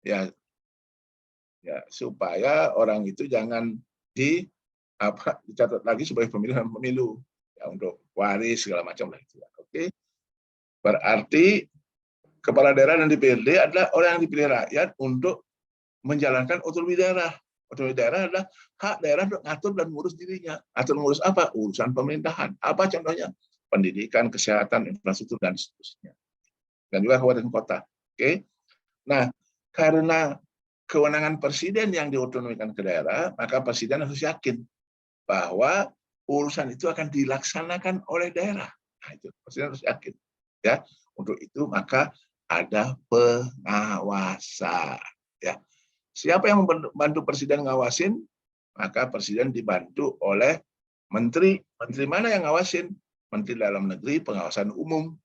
ya, supaya orang itu jangan dicatat lagi sebagai pemilihan pemilu ya, untuk waris segala macam lah itu. Oke, berarti kepala daerah dan DPRD adalah orang yang dipilih rakyat untuk menjalankan otonomi daerah. Otonomi daerah adalah hak daerah untuk ngatur dan ngurus dirinya. Atur ngurus apa? Urusan pemerintahan. Apa contohnya? Pendidikan, kesehatan, infrastruktur, dan seterusnya. Dan juga kabupaten kota. Oke. Nah, karena kewenangan presiden yang diotonomikan ke daerah, maka presiden harus yakin bahwa urusan itu akan dilaksanakan oleh daerah. Nah, itu presiden harus yakin. Ya, untuk itu maka ada pengawasan. Ya, siapa yang membantu presiden ngawasin? Maka presiden dibantu oleh menteri. Menteri mana yang ngawasin? Menteri Dalam Negeri, pengawasan umum.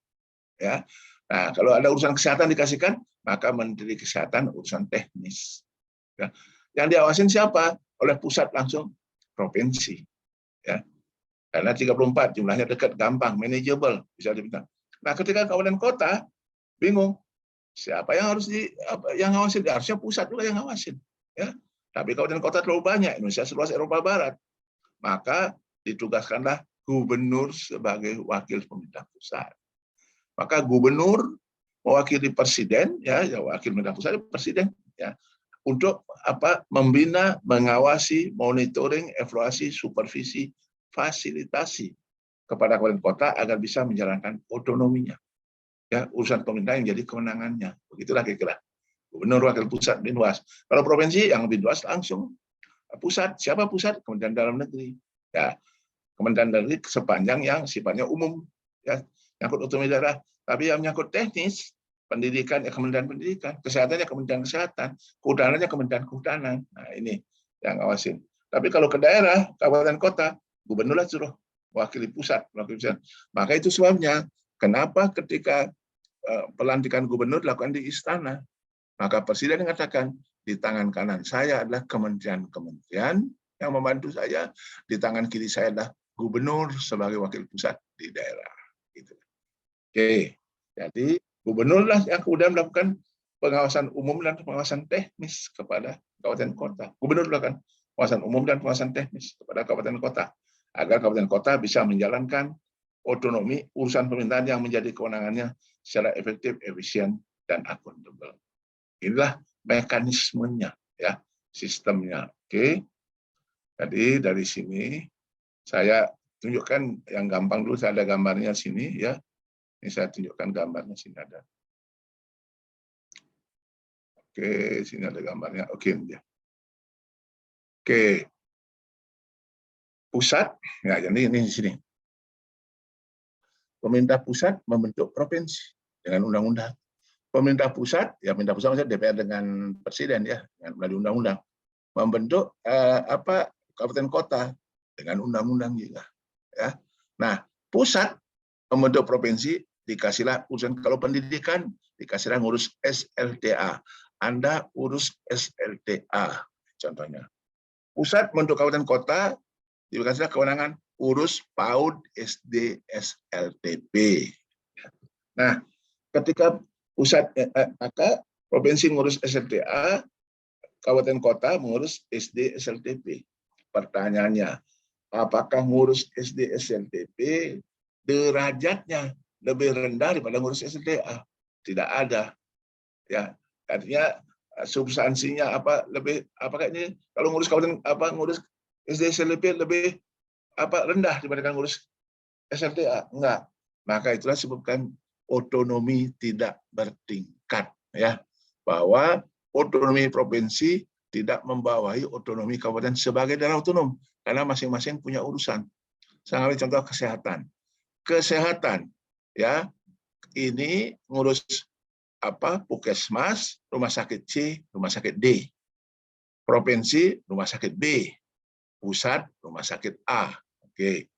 Ya, nah kalau ada urusan kesehatan dikasihkan, maka Menteri Kesehatan urusan teknis. Ya, yang diawasin siapa? Oleh pusat langsung provinsi. Ya, karena 34 jumlahnya dekat, gampang, manageable, bisa dibilang. Nah, ketika kabupaten kota bingung, siapa yang harus yang ngawasin? Harusnya pusat juga yang ngawasin, ya. Tapi kabupaten kota terlalu banyak, Indonesia seluas Eropa Barat, maka ditugaskanlah gubernur sebagai wakil pemerintah pusat. Maka gubernur mewakili presiden, ya wakil pemerintah pusat presiden, ya, untuk membina, mengawasi, monitoring, evaluasi, supervisi, fasilitasi kepada kabupaten kota agar bisa menjalankan otonominya. Ya, urusan pemerintah yang jadi kewenangannya. Begitulah kira-kira. Gubernur, wakil pusat, Binwas. Kalau provinsi yang lebih luas langsung pusat. Siapa pusat? Kementerian Dalam Negeri. Ya, Kementerian Dalam Negeri sepanjang yang sifatnya umum, ya, nyangkut otonomi daerah. Tapi yang menyangkut teknis, pendidikan ya Kementerian Pendidikan, kesehatan ya Kementerian Kesehatan, kehutanannya Kementerian Kehutanan. Nah, ini yang awasin. Tapi kalau ke daerah, kabupaten kota, gubernurlah suruh wakili pusat, Maka itu sebabnya kenapa ketika pelantikan gubernur dilakukan di istana, maka presiden mengatakan di tangan kanan saya adalah kementerian-kementerian yang membantu saya, di tangan kiri saya adalah gubernur sebagai wakil pusat di daerah. Gitu. Oke, jadi gubernur lah yang kemudian melakukan pengawasan umum dan pengawasan teknis kepada kabupaten kota. Gubernur melakukan pengawasan umum dan pengawasan teknis kepada kabupaten kota, agar kabupaten kota bisa menjalankan otonomi urusan pemerintahan yang menjadi kewenangannya secara efektif, efisien, dan akuntabel. Inilah mekanismenya, ya, sistemnya. Oke. Jadi dari sini saya tunjukkan yang gampang dulu. Saya ada gambarnya sini, ya. Ini saya tunjukkan gambarnya sini ada. Oke, sini ada gambarnya. Oke, ya. Oke. Pusat, ya, jadi ini di sini. Pemerintah pusat membentuk provinsi dengan undang-undang. Pemerintah pusat, ya pemerintah pusat maksudnya DPR dengan presiden, ya, dengan melalui undang-undang membentuk kabupaten kota dengan undang-undang juga, ya. Nah, pusat membentuk provinsi, dikasihlah urusan. Kalau pendidikan dikasihlah ngurus SLTA. Anda urus SLTA, contohnya. Pusat membentuk kabupaten kota, dikasihlah kewenangan urus PAUD, SD, SLTP. Nah, ketika pusat maka provinsi ngurus SLTA, kabupaten kota mengurus SD, SLTP. Pertanyaannya, apakah ngurus SD, SLTP derajatnya lebih rendah daripada ngurus SLTA? Tidak ada. Ya, artinya substansinya apakah ini kalau ngurus kabupaten ngurus SD, SLTP lebih rendah dibandingkan ngurus SLTA? Enggak. Maka itulah sebutkan otonomi tidak bertingkat, ya, bahwa otonomi provinsi tidak membawahi otonomi kabupaten sebagai daerah otonom karena masing-masing punya urusan. Saya ambil contoh kesehatan. Kesehatan, ya, ini ngurus Puskesmas, rumah sakit C, rumah sakit D. Provinsi, rumah sakit B. Pusat, rumah sakit A. Oke.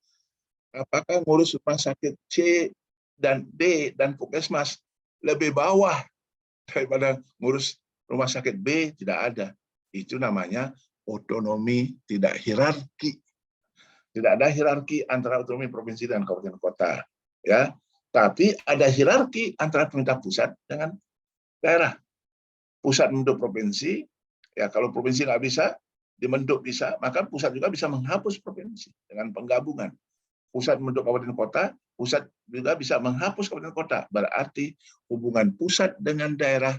Apakah ngurus rumah sakit C dan D dan Puskesmas lebih bawah daripada ngurus rumah sakit B? Tidak ada. Itu namanya otonomi tidak hierarki. Tidak ada hierarki antara otonomi provinsi dan kabupaten kota, ya. Tapi ada hierarki antara pemerintah pusat dengan daerah. pusat membentuk provinsi, ya kalau provinsi nggak bisa, dibentuk bisa, maka pusat juga bisa menghapus provinsi dengan penggabungan. Pusat membentuk kabupaten kota, pusat juga bisa menghapus kabupaten kota. Berarti hubungan pusat dengan daerah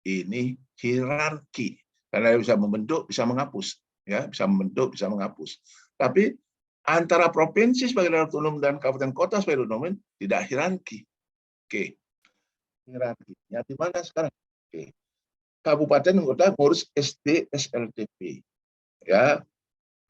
ini hierarki. Karena bisa membentuk, bisa menghapus. Ya, bisa membentuk, bisa menghapus. Tapi antara provinsi sebagai daerah otonom dan kabupaten kota sebagai otonom tidak hierarki. Oke. Hierarkinya di mana sekarang? Oke. Kabupaten dan kota ngurus SD, SLTP. Ya,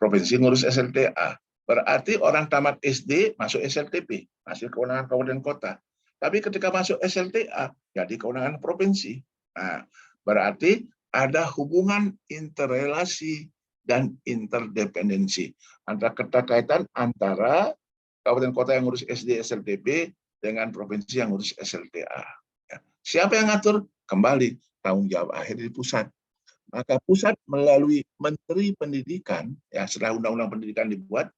provinsi ngurus SLTA. Berarti orang tamat SD masuk SLTP, masih kewenangan kabupaten kota. Tapi ketika masuk SLTA, jadi kewenangan provinsi. Nah, berarti ada hubungan interrelasi dan interdependensi antara keterkaitan antara kabupaten kota yang ngurus SD SLTP dengan provinsi yang ngurus SLTA. Siapa yang ngatur? Kembali tanggung jawab akhir di pusat. Maka pusat melalui Menteri Pendidikan, ya setelah Undang-Undang Pendidikan dibuat,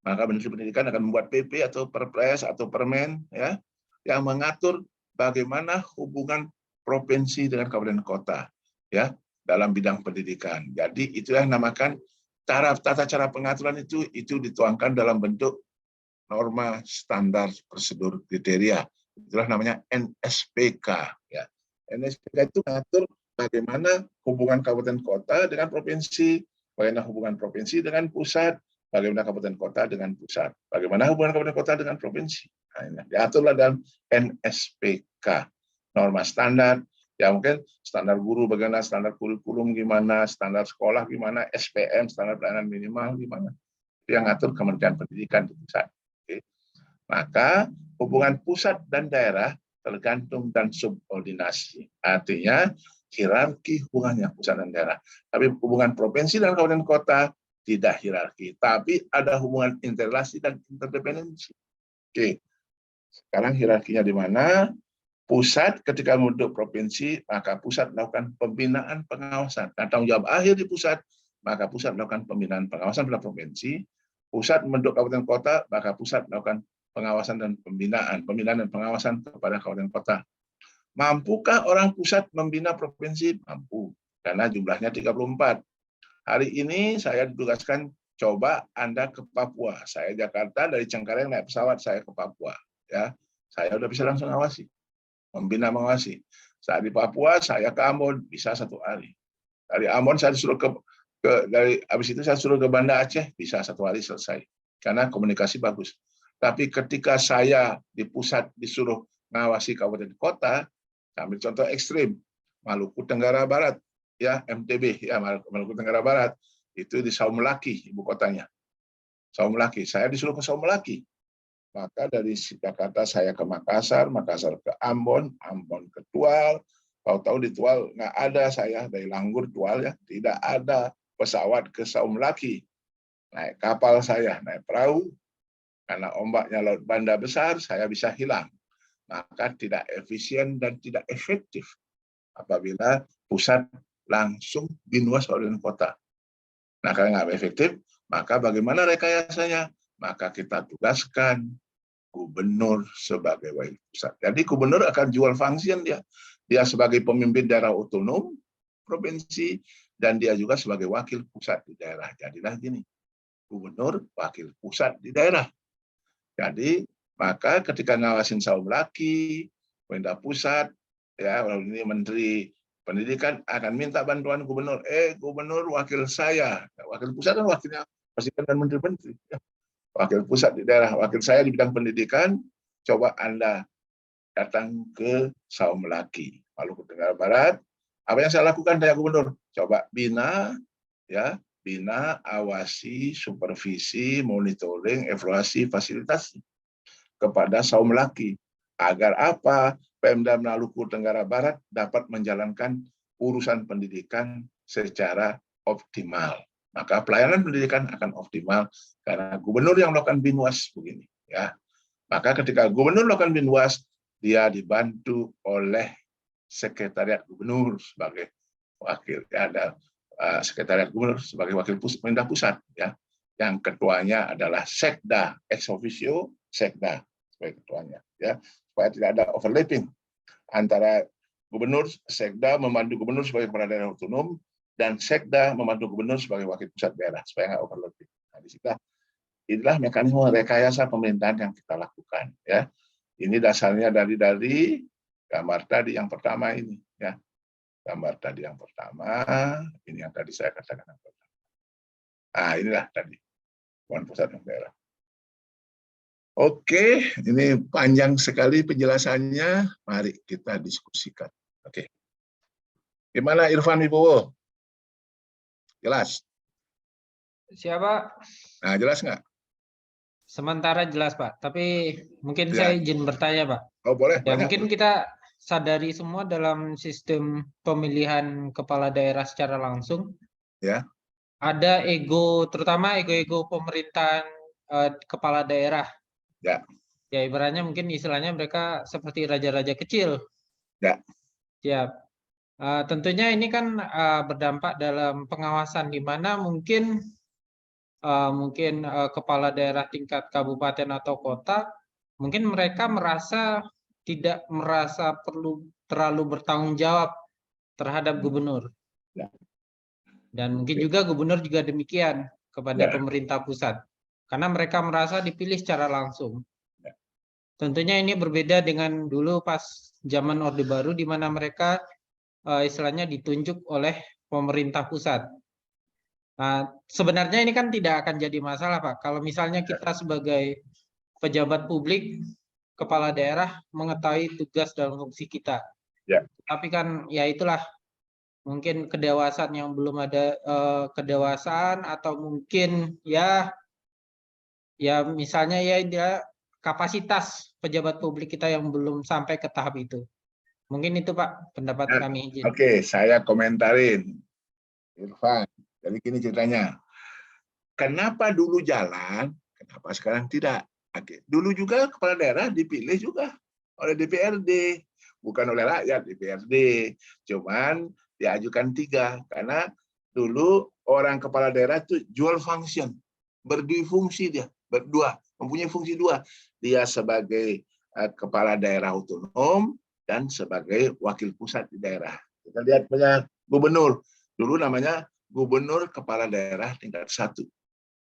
maka Menteri Pendidikan akan membuat PP atau Perpres atau Permen, ya, yang mengatur bagaimana hubungan provinsi dengan kabupaten kota, ya, dalam bidang pendidikan. Jadi itu yang namakan tata cara pengaturan itu dituangkan dalam bentuk norma standar prosedur kriteria. Itulah namanya NSPK, ya. NSPK itu mengatur bagaimana hubungan kabupaten kota dengan provinsi, bagaimana hubungan provinsi dengan pusat, bagaimana kabupaten kota dengan pusat, bagaimana hubungan kabupaten kota dengan provinsi. Nah, ini diaturlah dalam NSPK, norma standar. Ya mungkin standar guru bagaimana, standar kurikulum gimana, standar sekolah gimana, SPM, standar pelayanan minimal gimana. Itu yang ngatur Kementerian Pendidikan di pusat. Oke. Maka hubungan pusat dan daerah tergantung dan subordinasi. Artinya hierarki hubungannya pusat dan daerah. Tapi hubungan provinsi dan kabupaten kota tidak hierarki, tapi ada hubungan interrelasi dan interdependensi. Oke, sekarang hierarkinya di mana? Pusat ketika membentuk provinsi, maka pusat melakukan pembinaan pengawasan. Nah, tanggung jawab akhir di pusat, maka pusat melakukan pembinaan pengawasan pada provinsi. Pusat membentuk kabupaten kota, maka pusat melakukan pengawasan dan pembinaan dan pengawasan kepada kabupaten kota. Mampukah orang pusat membina provinsi? Mampu, karena jumlahnya 34. Hari ini saya ditugaskan, coba Anda ke Papua. Saya Jakarta, dari Cengkareng naik pesawat saya ke Papua. Ya, saya udah bisa langsung awasi, membina mengawasi. Saat di Papua saya ke Ambon bisa 1 hari. Dari Ambon saya disuruh dari habis itu saya suruh ke Banda Aceh bisa 1 hari selesai. Karena komunikasi bagus. Tapi ketika saya di pusat disuruh ngawasi kabupaten kota, ambil contoh ekstrim, Maluku Tenggara Barat, ya MTB, ya Maluku Tenggara Barat, itu di Saumulaki ibu kotanya. Saumulaki, saya disuruh ke Saumulaki. Maka dari Jakarta saya ke Makassar, Makassar ke Ambon, Ambon ke Tual. Tahu-tahu di Tual nggak ada, saya dari Langgur Tual ya, tidak ada pesawat ke Saumulaki. Naik kapal saya, naik perahu, karena ombaknya laut Banda besar, saya bisa hilang. Maka tidak efisien dan tidak efektif apabila pusat langsung binwas kabupaten kota. Nah, kalau nggak efektif, maka bagaimana rekayasanya? Maka kita tugaskan gubernur sebagai wakil pusat. Jadi gubernur akan jual function dia. Dia sebagai pemimpin daerah otonom provinsi dan dia juga sebagai wakil pusat di daerah. Jadilah gini, gubernur wakil pusat di daerah. Jadi maka ketika ngawasin Saumulaki, pemerintah pusat, ya ini Menteri Pendidikan akan minta bantuan gubernur. Gubernur wakil saya, wakil pusat kan wakilnya presiden dan menteri-menteri. Wakil pusat di daerah, wakil saya di bidang pendidikan, coba Anda datang ke Saumulaki, Maluku Tenggara Barat. Apa yang saya lakukan dari gubernur? Coba bina, ya, bina, awasi, supervisi, monitoring, evaluasi, fasilitasi kepada Saumulaki. Agar apa? Pemda Maluku Tenggara Barat dapat menjalankan urusan pendidikan secara optimal. Maka pelayanan pendidikan akan optimal karena gubernur yang melakukan binwas begini, ya. Maka ketika gubernur melakukan binwas, dia dibantu oleh sekretariat gubernur sebagai wakil, ya, ada sekretariat gubernur sebagai wakil pemerintah pusat, ya. Yang ketuanya adalah sekda, ex officio sekda sebagai ketuanya, ya, supaya tidak ada overlapping antara Gubernur, Sekda membantu gubernur sebagai kepala daerah otonom, dan Sekda membantu gubernur sebagai wakil pusat daerah supaya nggak overlapping. Nah, inilah mekanisme rekayasa pemerintahan yang kita lakukan. Ya, ini dasarnya dari gambar tadi yang pertama ini. Ya, gambar tadi yang pertama, ini yang tadi saya katakan yang pertama. Nah, inilah tadi Dewan Pusat dan Daerah. Oke, ini panjang sekali penjelasannya. Mari kita diskusikan. Oke. Gimana Irfan Wibowo? Jelas? Siapa? Nah, jelas nggak? Sementara jelas, Pak. Tapi mungkin Ya. saya izin bertanya, Pak. Oh, boleh. Ya, Banyak. mungkin kita sadari semua dalam sistem pemilihan kepala daerah secara langsung. Ya. Ada ego, terutama ego-ego pemerintahan kepala daerah. Ya. Ya, ibaratnya mungkin istilahnya mereka seperti raja-raja kecil. Ya. Siap. Tentunya ini kan berdampak dalam pengawasan di mana mungkin kepala daerah tingkat kabupaten atau kota mungkin mereka tidak merasa perlu terlalu bertanggung jawab terhadap gubernur. Ya. Dan mungkin juga gubernur juga demikian kepada Ya. pemerintah pusat. Karena mereka merasa dipilih secara langsung. Ya. Tentunya ini berbeda dengan dulu pas zaman Orde Baru di mana mereka istilahnya ditunjuk oleh pemerintah pusat. Nah, sebenarnya ini kan tidak akan jadi masalah, Pak. Kalau misalnya kita sebagai pejabat publik, kepala daerah mengetahui tugas dan fungsi kita. Ya. Tapi kan ya itulah mungkin kedewasaan yang belum ada kedewasaan atau mungkin ya misalnya ya dia kapasitas pejabat publik kita yang belum sampai ke tahap itu. Mungkin itu Pak pendapat kami. Oke, saya komentarin Irfan. Jadi gini ceritanya. Kenapa dulu jalan, kenapa sekarang tidak? Oke. Dulu juga kepala daerah dipilih juga oleh DPRD, bukan oleh rakyat DPRD. Cuman diajukan 3 karena dulu orang kepala daerah itu dual function, berdifungsi dia, berdua, mempunyai fungsi 2. Dia sebagai kepala daerah otonom dan sebagai wakil pusat di daerah. Kita lihat punya gubernur. Dulu namanya gubernur kepala daerah tingkat 1.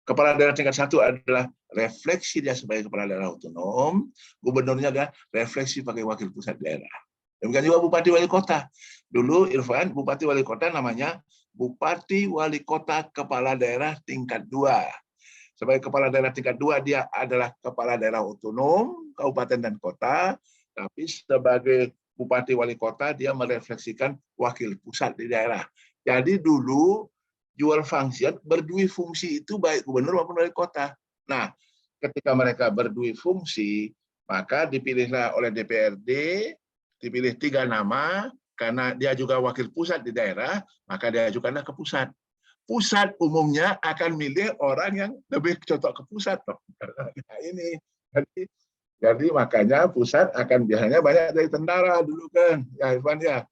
Kepala daerah tingkat 1 adalah refleksi dia sebagai kepala daerah otonom, gubernurnya adalah refleksi sebagai wakil pusat daerah. Demikian juga bupati wali kota. Dulu Irfan, bupati wali kota namanya bupati wali kota kepala daerah tingkat 2. Sebagai kepala daerah tingkat 2 dia adalah kepala daerah otonom, kabupaten dan kota, tapi sebagai bupati wali kota dia merefleksikan wakil pusat di daerah. Jadi dulu dual function, berdua fungsi itu baik gubernur maupun wali kota. Nah, ketika mereka berdua fungsi, maka dipilihlah oleh DPRD, dipilih 3 nama, karena dia juga wakil pusat di daerah, maka diajukanlah ke pusat. Pusat umumnya akan milih orang yang lebih cocok ke pusat. Nah, ini. Jadi makanya pusat akan biasanya banyak dari tentara dulu kan, ya Irfan ya.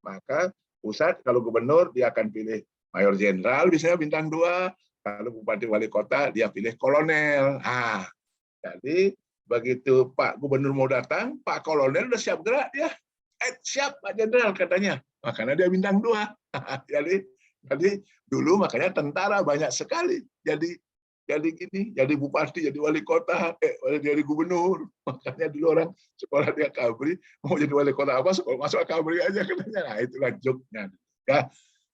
Maka pusat kalau gubernur dia akan pilih mayor jenderal, biasanya bintang 2. Kalau bupati wali kota dia pilih kolonel. Jadi begitu Pak Gubernur mau datang, Pak Kolonel udah siap gerak dia. Siap Pak Jenderal katanya. Makanya dia bintang 2. Jadi dulu makanya tentara banyak sekali. Jadi gini, jadi bupati, jadi wali kota, jadi gubernur. Makanya dulu orang sekolah di Akabri mau jadi wali kota apa, sekolah masuk Akabri aja katanya. Nah, itulah joke-nya. Ya.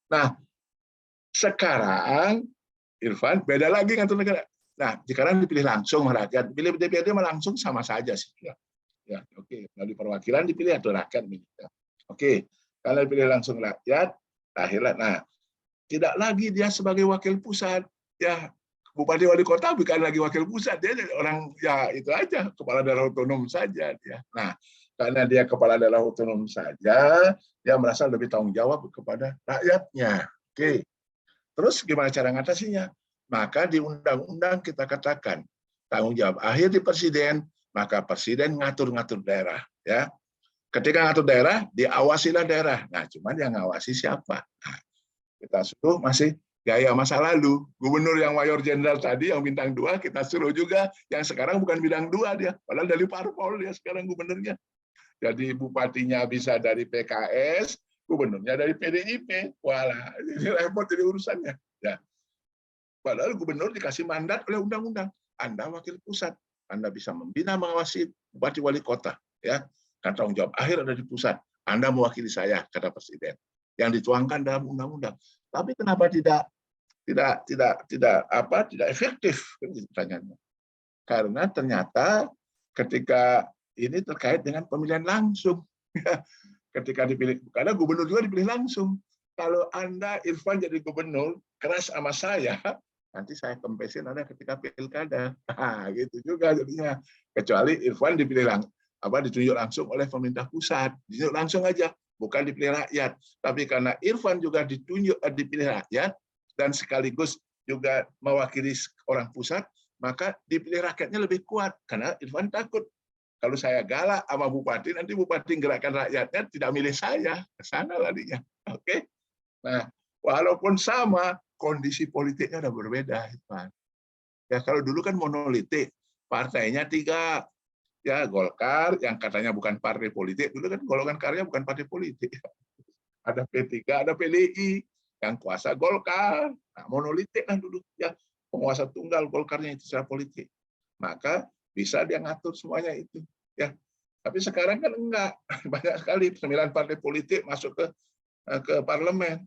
Nah, sekarang Irfan beda lagi ngatur negara. Nah, sekarang dipilih langsung rakyat, pilih DPRD langsung sama saja sih. Ya, oke. Melalui perwakilan dipilih atau rakyat militer. Oke, kalau dipilih langsung rakyat, lahirlah. Nah, tidak lagi dia sebagai wakil pusat. Ya, bupati wali kota bukan lagi wakil pusat, dia orang ya itu aja, kepala daerah otonom saja dia. Nah, karena dia kepala daerah otonom saja, dia merasa lebih tanggung jawab kepada rakyatnya. Oke. Terus gimana cara ngatasinya? Maka di undang-undang kita katakan tanggung jawab akhir di presiden, maka presiden ngatur-ngatur daerah. Ya, ketika ngatur daerah, diawasilah daerah. Nah, cuman yang ngawasi siapa? Nah, kita suruh masih gaya masa lalu. Gubernur yang mayor jenderal tadi, yang bintang 2, kita suruh juga yang sekarang bukan bintang 2 dia, padahal dari parpol dia sekarang gubernurnya. Jadi bupatinya bisa dari PKS, gubernurnya dari PDIP. Walah, ini repot jadi urusannya. Ya. Padahal gubernur dikasih mandat oleh undang-undang. Anda wakil pusat, Anda bisa membina mengawasi bupati wali kota. Ya, kan tanggung jawab akhir ada di pusat. Anda mewakili saya, kata Presiden. Yang dituangkan dalam undang-undang. Tapi kenapa tidak efektif? Kan gitu pertanyaannya. Karena ternyata ketika ini terkait dengan pemilihan langsung. Ketika dipilih, karena gubernur juga dipilih langsung. Kalau Anda, Irfan, jadi gubernur, keras sama saya, nanti saya kempesin Anda ketika pilkada. Nah, gitu juga jadinya. Kecuali Irfan ditunjuk langsung oleh pemerintah pusat. Ditunjuk langsung aja, bukan dipilih rakyat. Tapi karena Irfan juga dipilih rakyat, dan sekaligus juga mewakili orang pusat, maka dipilih rakyatnya lebih kuat. Karena Irfan takut. Kalau saya galak sama bupati, nanti bupati gerakan rakyatnya tidak milih saya. Ke sana larinya. Oke? Nah, walaupun sama, kondisi politiknya udah berbeda. Ya, kalau dulu kan monolitik. Partainya 3. Ya, Golkar, yang katanya bukan partai politik. Dulu kan golongan karya bukan partai politik. Ada P3, ada PDI. Yang kuasa Golkar. Nah, monolitik kan dulu. Ya, penguasa tunggal Golkarnya itu secara politik. Maka bisa dia ngatur semuanya itu, ya. Tapi sekarang kan enggak, banyak sekali 9 partai politik masuk ke parlemen,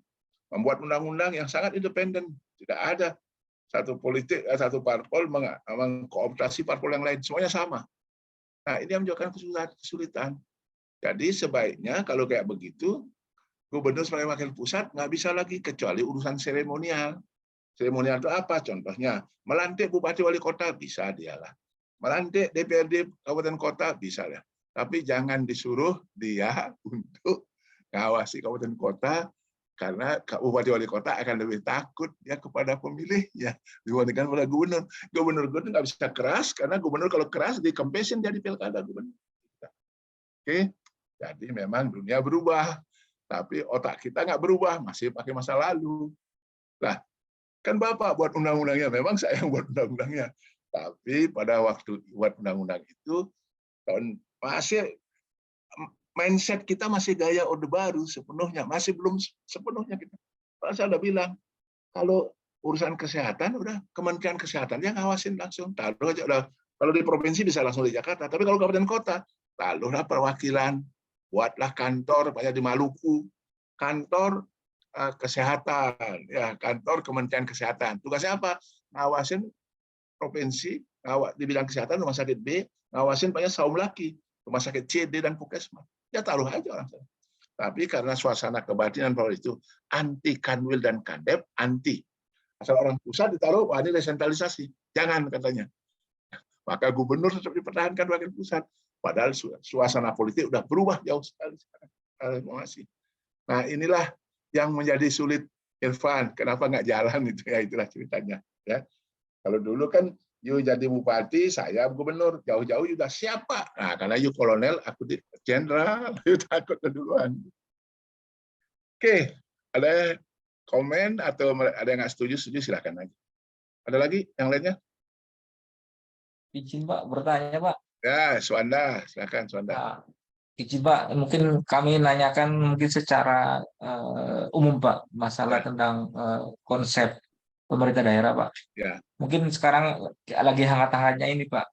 membuat undang-undang yang sangat independen. Tidak ada satu parpol mengkooptasi parpol yang lain, semuanya sama. Nah, ini yang menyebabkan kesulitan. Jadi sebaiknya kalau kayak begitu, gubernur sebagai wakil pusat nggak bisa lagi kecuali urusan seremonial. Seremonial itu apa? Contohnya, melantik bupati wali kota bisa dialah. Melantik DPRD kabupaten kota bisa ya. Tapi jangan disuruh dia untuk ngawasi kabupaten kota, karena bupati wali kota akan lebih takut ya kepada pemilihnya dibandingkan pada gubernur. Gubernur nggak bisa keras, karena gubernur kalau keras dikempesin jadi pilkada gubernur. Oke, jadi memang dunia berubah, tapi otak kita nggak berubah, masih pakai masa lalu. Nah, kan Bapak buat undang-undangnya, memang saya yang buat undang-undangnya. Tapi pada waktu buat undang-undang itu, masih mindset kita masih gaya Orde Baru sepenuhnya, masih belum sepenuhnya kita. Saya udah bilang, kalau urusan kesehatan, udah Kementerian Kesehatan yang ngawasin langsung. Taruh aja udah, kalau di provinsi bisa langsung di Jakarta, tapi kalau kabupaten kota, taruhlah perwakilan, buatlah kantor, banyak di Maluku, kantor kesehatan, ya kantor Kementerian Kesehatan. Tugasnya apa? Ngawasin provinsi, di bidang kesehatan rumah sakit B, ngawasin banyak saum laki, rumah sakit C, D, dan Puskesmas. Ya taruh aja orang sana. Tapi karena suasana kebatinan pada itu anti Kanwil dan Kadep, anti. Asal orang pusat ditaruh, wah ini desentralisasi. Jangan katanya. Maka gubernur tetap dipertahankan wakil pusat. Padahal suasana politik udah berubah jauh sekali sekarang. Nah, inilah yang menjadi sulit Irfan, kenapa nggak jalan itu ya, itulah ceritanya ya. Kalau dulu kan you jadi bupati, saya gubernur, jauh-jauh sudah siapa? Nah, karena you kolonel, aku jenderal, you takut duluan. Oke, ada komen atau ada yang nggak setuju silakan aja. Ada lagi yang lainnya? Izin Pak, bertanya Pak. Ya, Suanda, silakan Suanda. Nah, izin Pak, mungkin kami nanyakan mungkin secara umum Pak, masalah tentang konsep pemerintah daerah Pak. Ya. Mungkin sekarang lagi hangat-hangatnya ini Pak,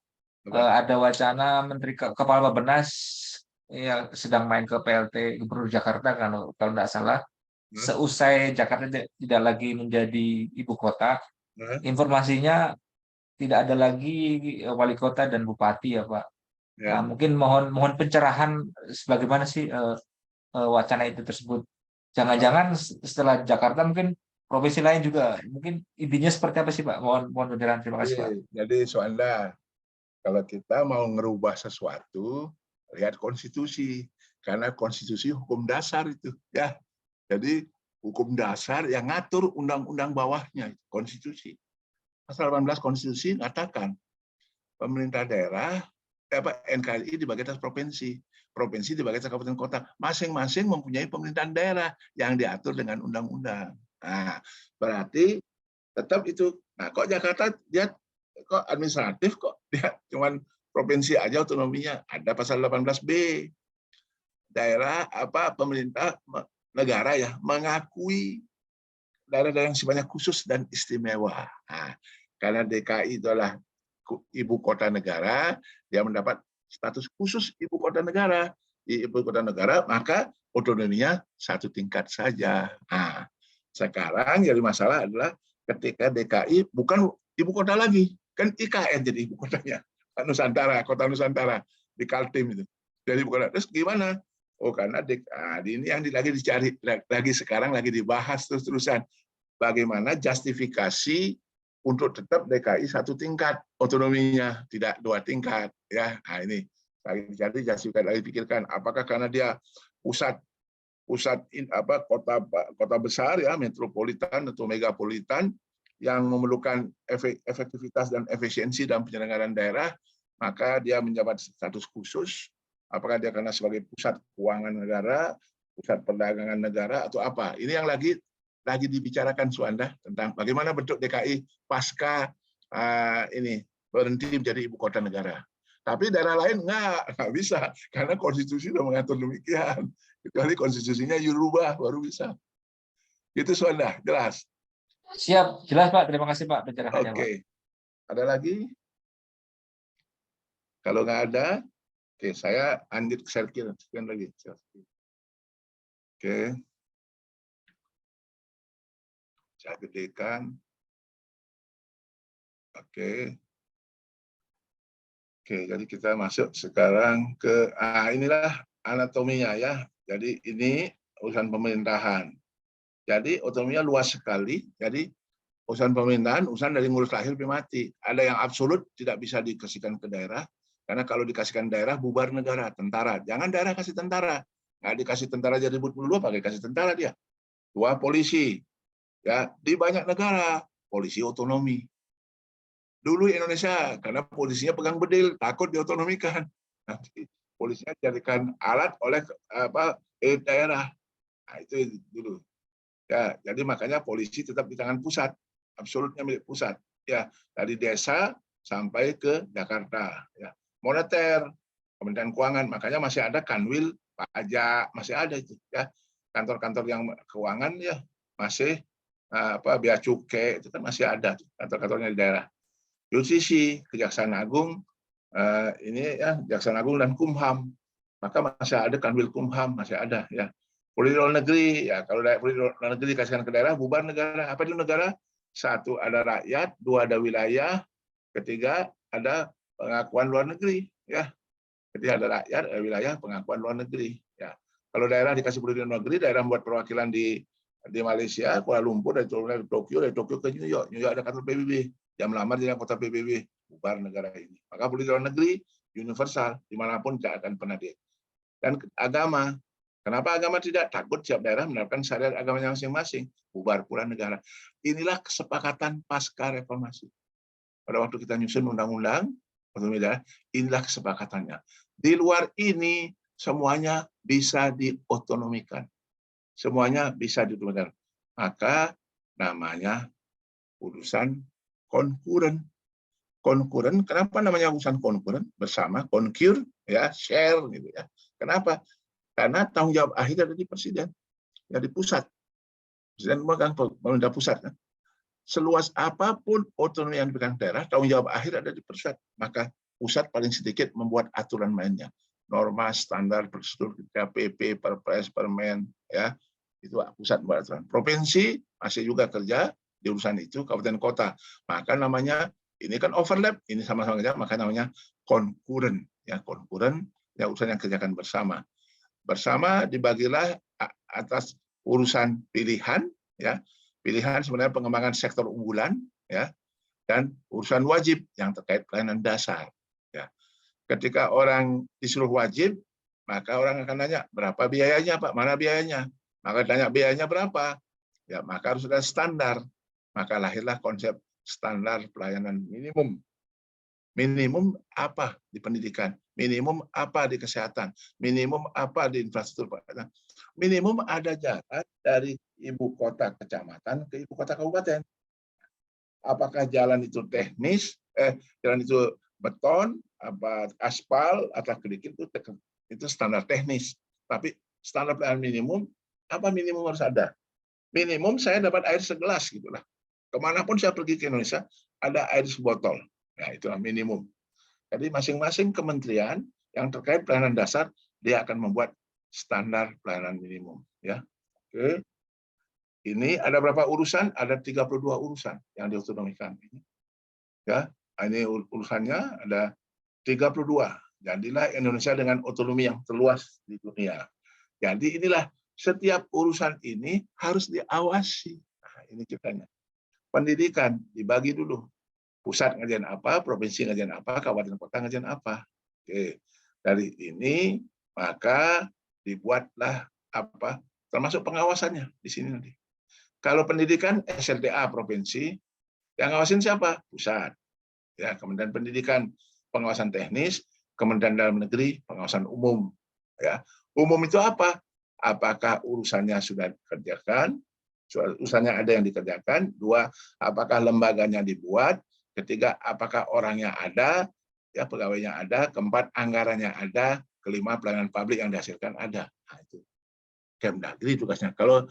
ada wacana Menteri Kepala Bappenas yang sedang main ke PLT Gubernur Jakarta kalau tidak salah. Seusai Jakarta tidak lagi menjadi ibu kota, informasinya tidak ada lagi wali kota dan bupati ya Pak. Ya. Nah, mungkin mohon pencerahan sebagaimana sih wacana itu tersebut. Jangan-jangan setelah Jakarta mungkin provinsi lain juga, mungkin intinya seperti apa sih Pak? Mohon pencerahan, terima kasih Pak. Jadi Suanda, kalau kita mau ngerubah sesuatu, lihat konstitusi, karena konstitusi hukum dasar itu ya. Jadi hukum dasar yang ngatur undang-undang bawahnya, konstitusi. Pasal 18 konstitusi mengatakan pemerintah daerah, NKRI dibagi atas provinsi, provinsi dibagi atas kabupaten kota, masing-masing mempunyai pemerintahan daerah yang diatur dengan undang-undang. Nah, berarti tetap itu. Nah, kok Jakarta dia kok administratif, kok dia cuman provinsi aja otonominya? Ada pasal 18B. daerah pemerintah negara ya mengakui daerah-daerah yang sifatnya khusus dan istimewa. Nah, karena DKI itu adalah ibu kota negara, dia mendapat status khusus ibu kota negara. Di ibu kota negara, maka otonominya satu tingkat saja. Nah, sekarang jadi masalah adalah ketika DKI bukan ibu kota lagi, kan IKN jadi ibu kotanya, Nusantara, kota Nusantara di Kaltim itu. Jadi ibu kota. Terus gimana? Oh, karena ini yang lagi dicari, lagi sekarang lagi dibahas terus-terusan. Bagaimana justifikasi untuk tetap DKI satu tingkat otonominya, tidak 2 tingkat. Ya, nah ini lagi dicari justifikasi, lagi pikirkan apakah karena dia pusat kota besar ya, metropolitan atau megapolitan yang memerlukan efektivitas dan efisiensi dalam penyelenggaraan daerah, maka dia menjabat status khusus. Apakah dia karena sebagai pusat keuangan negara, pusat perdagangan negara, atau apa? Ini yang lagi dibicarakan Suanda tentang bagaimana bentuk DKI pasca ini berhenti menjadi ibu kota negara. Tapi daerah lain nggak bisa karena konstitusi sudah mengatur demikian. Kecuali konstitusinya dirubah baru bisa. Itu Suanda, jelas. Siap, jelas Pak. Terima kasih Pak pencerahannya Pak. Oke. Ada lagi? Kalau nggak ada, oke, saya lanjut ke sekian lagi. Oke. Saya gedekan. Oke. Oke, jadi kita masuk sekarang ke inilah anatominya ya. Jadi ini urusan pemerintahan. Jadi otonominya luas sekali. Jadi urusan pemerintahan, urusan dari ngurus lahir sampai mati. Ada yang absolut tidak bisa dikasihkan ke daerah. Karena kalau dikasihkan daerah, bubar negara, tentara. Jangan daerah kasih tentara. Nggak dikasih tentara jadi ribut dulu, pakai kasih tentara dia. 2, polisi. Ya, di banyak negara, polisi otonomi. Dulu Indonesia, karena polisinya pegang bedil, takut diotonomikan. Nanti polisinya dijadikan alat oleh daerah. Nah, itu dulu. Ya, jadi makanya polisi tetap di tangan pusat, absolutnya milik pusat. Ya, dari desa sampai ke Jakarta. Ya, moneter, Kementerian Keuangan, makanya masih ada Kanwil, pajak, masih ada itu. Ya, kantor-kantor yang keuangan ya masih bea cukai itu kan masih ada kantor-kantornya di daerah. Justisi, Kejaksaan Agung, ini ya Kejaksaan Agung dan Kumham, maka masih ada Kanwil Kumham, masih ada ya. Polisi luar negeri, ya kalau polisi luar negeri dikasihkan ke daerah, bubar negara. Apa itu negara? 1 ada rakyat, 2 ada wilayah, 3 ada pengakuan luar negeri, ya. Jadi ada rakyat, ada wilayah, pengakuan luar negeri, ya. Kalau daerah dikasih polisi luar negeri, daerah membuat perwakilan di Malaysia, Kuala Lumpur, dari Tokyo ke New York ada kantor PBB. Yang melamar jadi anggota PBB, bubar negara ini. Maka polisi luar negeri universal, dimanapun tidak akan pernah dia. Dan agama, kenapa agama tidak? Takut setiap daerah menerapkan syariat agamanya masing-masing, bubar pula negara. Inilah kesepakatan pasca reformasi. Pada waktu kita nyusun undang-undang, inilah kesepakatannya. Di luar ini semuanya bisa diotonomikan, semuanya bisa diotonomikan. Maka namanya urusan konkuren. Konkuren, kenapa namanya urusan konkuren? Bersama, concur, ya, share, gitu ya. Kenapa? Karena tanggung jawab akhir ada di presiden, ya di pusat. Presiden memegang pemerintah pusat. Kan? Seluas apapun otonomi yang diberikan daerah, tanggung jawab akhir ada di pusat. Maka pusat paling sedikit membuat aturan mainnya. Norma, standar, prosedur, PP, Perpres, Permen, ya itu pusat membuat aturan. Provinsi masih juga kerja di urusan itu, kabupaten kota. Maka namanya ini kan overlap, ini sama-sama kerja, maka namanya konkuren, ya konkuren, ya urusan yang kerjakan bersama. Bersama dibagilah atas urusan pilihan, ya pilihan sebenarnya pengembangan sektor unggulan, ya dan urusan wajib yang terkait pelayanan dasar. Ya, ketika orang disuruh wajib, maka orang akan nanya berapa biayanya, Pak? Mana biayanya? Maka tanya biayanya berapa? Ya, maka harus ada standar. Maka lahirlah konsep standar pelayanan minimum. Minimum apa di pendidikan? Minimum apa di kesehatan? Minimum apa di infrastruktur? Minimum ada jarak dari ibu kota kecamatan ke ibu kota kabupaten. Apakah jalan itu teknis, jalan itu beton, apa aspal, atau kerikil itu standar teknis. Tapi standar pelayanan minimum, apa minimum harus ada? Minimum saya dapat air segelas gitulah. Kemanapun saya pergi ke Indonesia, ada air sebotol. Nah, itulah minimum. Jadi masing-masing kementerian yang terkait pelayanan dasar, dia akan membuat standar pelayanan minimum. Ya, oke. Ini ada berapa urusan? Ada 32 urusan yang diotonomikan. Ya, ini urusannya ada 32. Jadilah Indonesia dengan otonomi yang terluas di dunia. Jadi inilah setiap urusan ini harus diawasi. Nah, ini ceritanya. Pendidikan dibagi dulu. Pusat ngajian apa, provinsi ngajian apa, kabupaten kota ngajian apa. Oke. Dari ini maka dibuatlah apa? Termasuk pengawasannya di sini nanti. Kalau pendidikan SLTA provinsi, yang ngawasin siapa? Pusat. Ya, Kementerian Pendidikan pengawasan teknis, Kementerian Dalam Negeri pengawasan umum. Ya, umum itu apa? Apakah urusannya sudah dikerjakan? Urusannya ada yang dikerjakan. 2, apakah lembaganya dibuat? 3, apakah orangnya ada? Ya, pegawainya ada. 4, anggarannya ada. 5, pelayanan publik yang dihasilkan ada. Nah, itu Kemdagri tugasnya. Kalau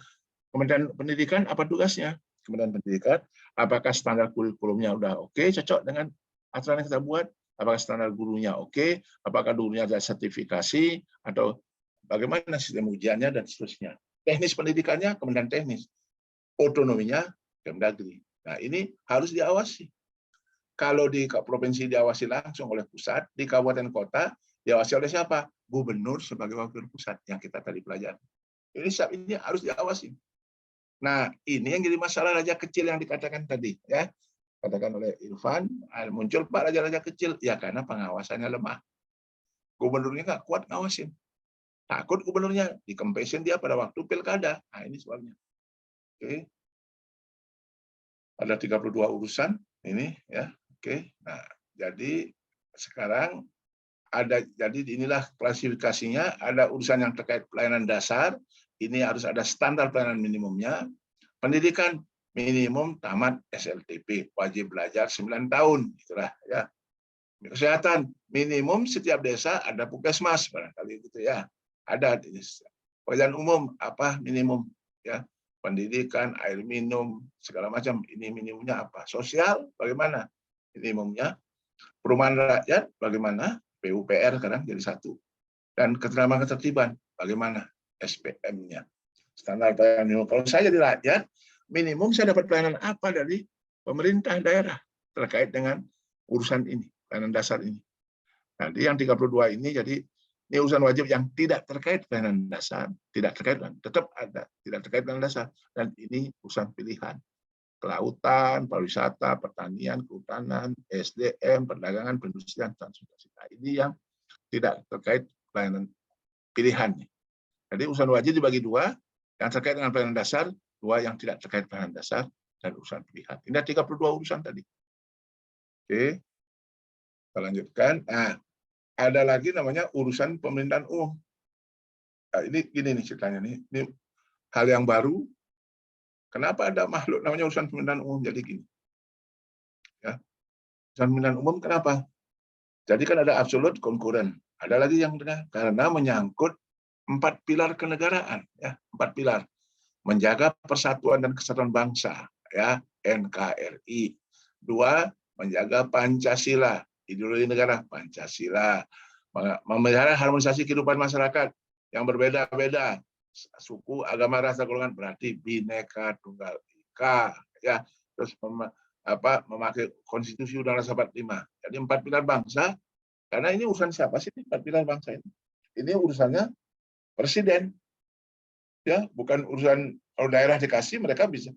Kementerian Pendidikan apa tugasnya? Kementerian Pendidikan, apakah standar kurikulumnya udah oke, cocok dengan aturan yang kita buat? Apakah standar gurunya oke? Apakah gurunya ada sertifikasi? Atau bagaimana sistem ujiannya dan seterusnya? Teknis pendidikannya Kementerian Teknis. Otonominya Kemdagri. Nah, ini harus diawasi. Kalau di provinsi diawasi langsung oleh pusat, di kabupaten kota diawasi oleh siapa? Gubernur sebagai wakil pusat yang kita tadi pelajari. Ini harus diawasi. Nah, ini yang jadi masalah raja kecil yang dikatakan tadi, ya. Katakan oleh Irfan, muncul Pak raja-raja kecil, ya karena pengawasannya lemah. Gubernurnya nggak kuat ngawasin. Takut gubernurnya dikempesin dia pada waktu pilkada. Nah, ini soalnya. Oke. Ada 32 urusan ini, ya. Oke. Nah, jadi sekarang jadi inilah klasifikasinya, ada urusan yang terkait pelayanan dasar, ini harus ada standar pelayanan minimumnya. Pendidikan minimum tamat SLTP, wajib belajar 9 tahun, itulah ya. Kesehatan minimum setiap desa ada puskesmas barangkali gitu ya. Ada di desa. Pekerjaan umum apa minimum ya. Pendidikan, air minum, segala macam ini minimumnya apa? Sosial bagaimana? Minimumnya. Perumahan rakyat bagaimana? PUPR sekarang jadi 1. Dan ketertiban bagaimana? SPM-nya. Standar pelayanan minimum. Kalau saya jadi rakyat, minimum saya dapat pelayanan apa dari pemerintah daerah terkait dengan urusan ini, pelayanan dasar ini. Nanti yang 32 ini jadi ini urusan wajib yang tidak terkait pelayanan dasar, tidak terkait, tetap ada, tidak terkait pelayanan dasar. Dan ini urusan pilihan. Kelautan, pariwisata, pertanian, kehutanan, SDM, perdagangan, perindustrian, transportasi. Nah, ini yang tidak terkait pelayanan pilihan. Jadi urusan wajib dibagi 2, yang terkait dengan pelayanan dasar, 2 yang tidak terkait pelayanan dasar, dan urusan pilihan. Ini ada 32 urusan tadi. Oke, kita lanjutkan. Nah, ada lagi namanya urusan pemerintahan umum. Nah, ini gini nih ceritanya nih. Ini hal yang baru. Kenapa ada makhluk namanya urusan pemerintahan umum? Jadi gini. Ya. Urusan pemerintahan umum kenapa? Jadi kan ada absolut konkuren. Ada lagi yang benar karena menyangkut 4 pilar kenegaraan, ya, 4 pilar. Menjaga persatuan dan kesatuan bangsa, ya, NKRI. 2, menjaga Pancasila, ideologi negara Pancasila. Memelihara harmonisasi kehidupan masyarakat yang berbeda-beda, suku, agama, rasa, golongan, berarti Bhinneka Tunggal Ika, ya. Terus memakai konstitusi Undang-Undang 45. Jadi 4 pilar bangsa, karena ini urusan siapa sih 4 pilar bangsa ini? Ini urusannya presiden. Ya, bukan urusan kalau daerah dikasih mereka bisa.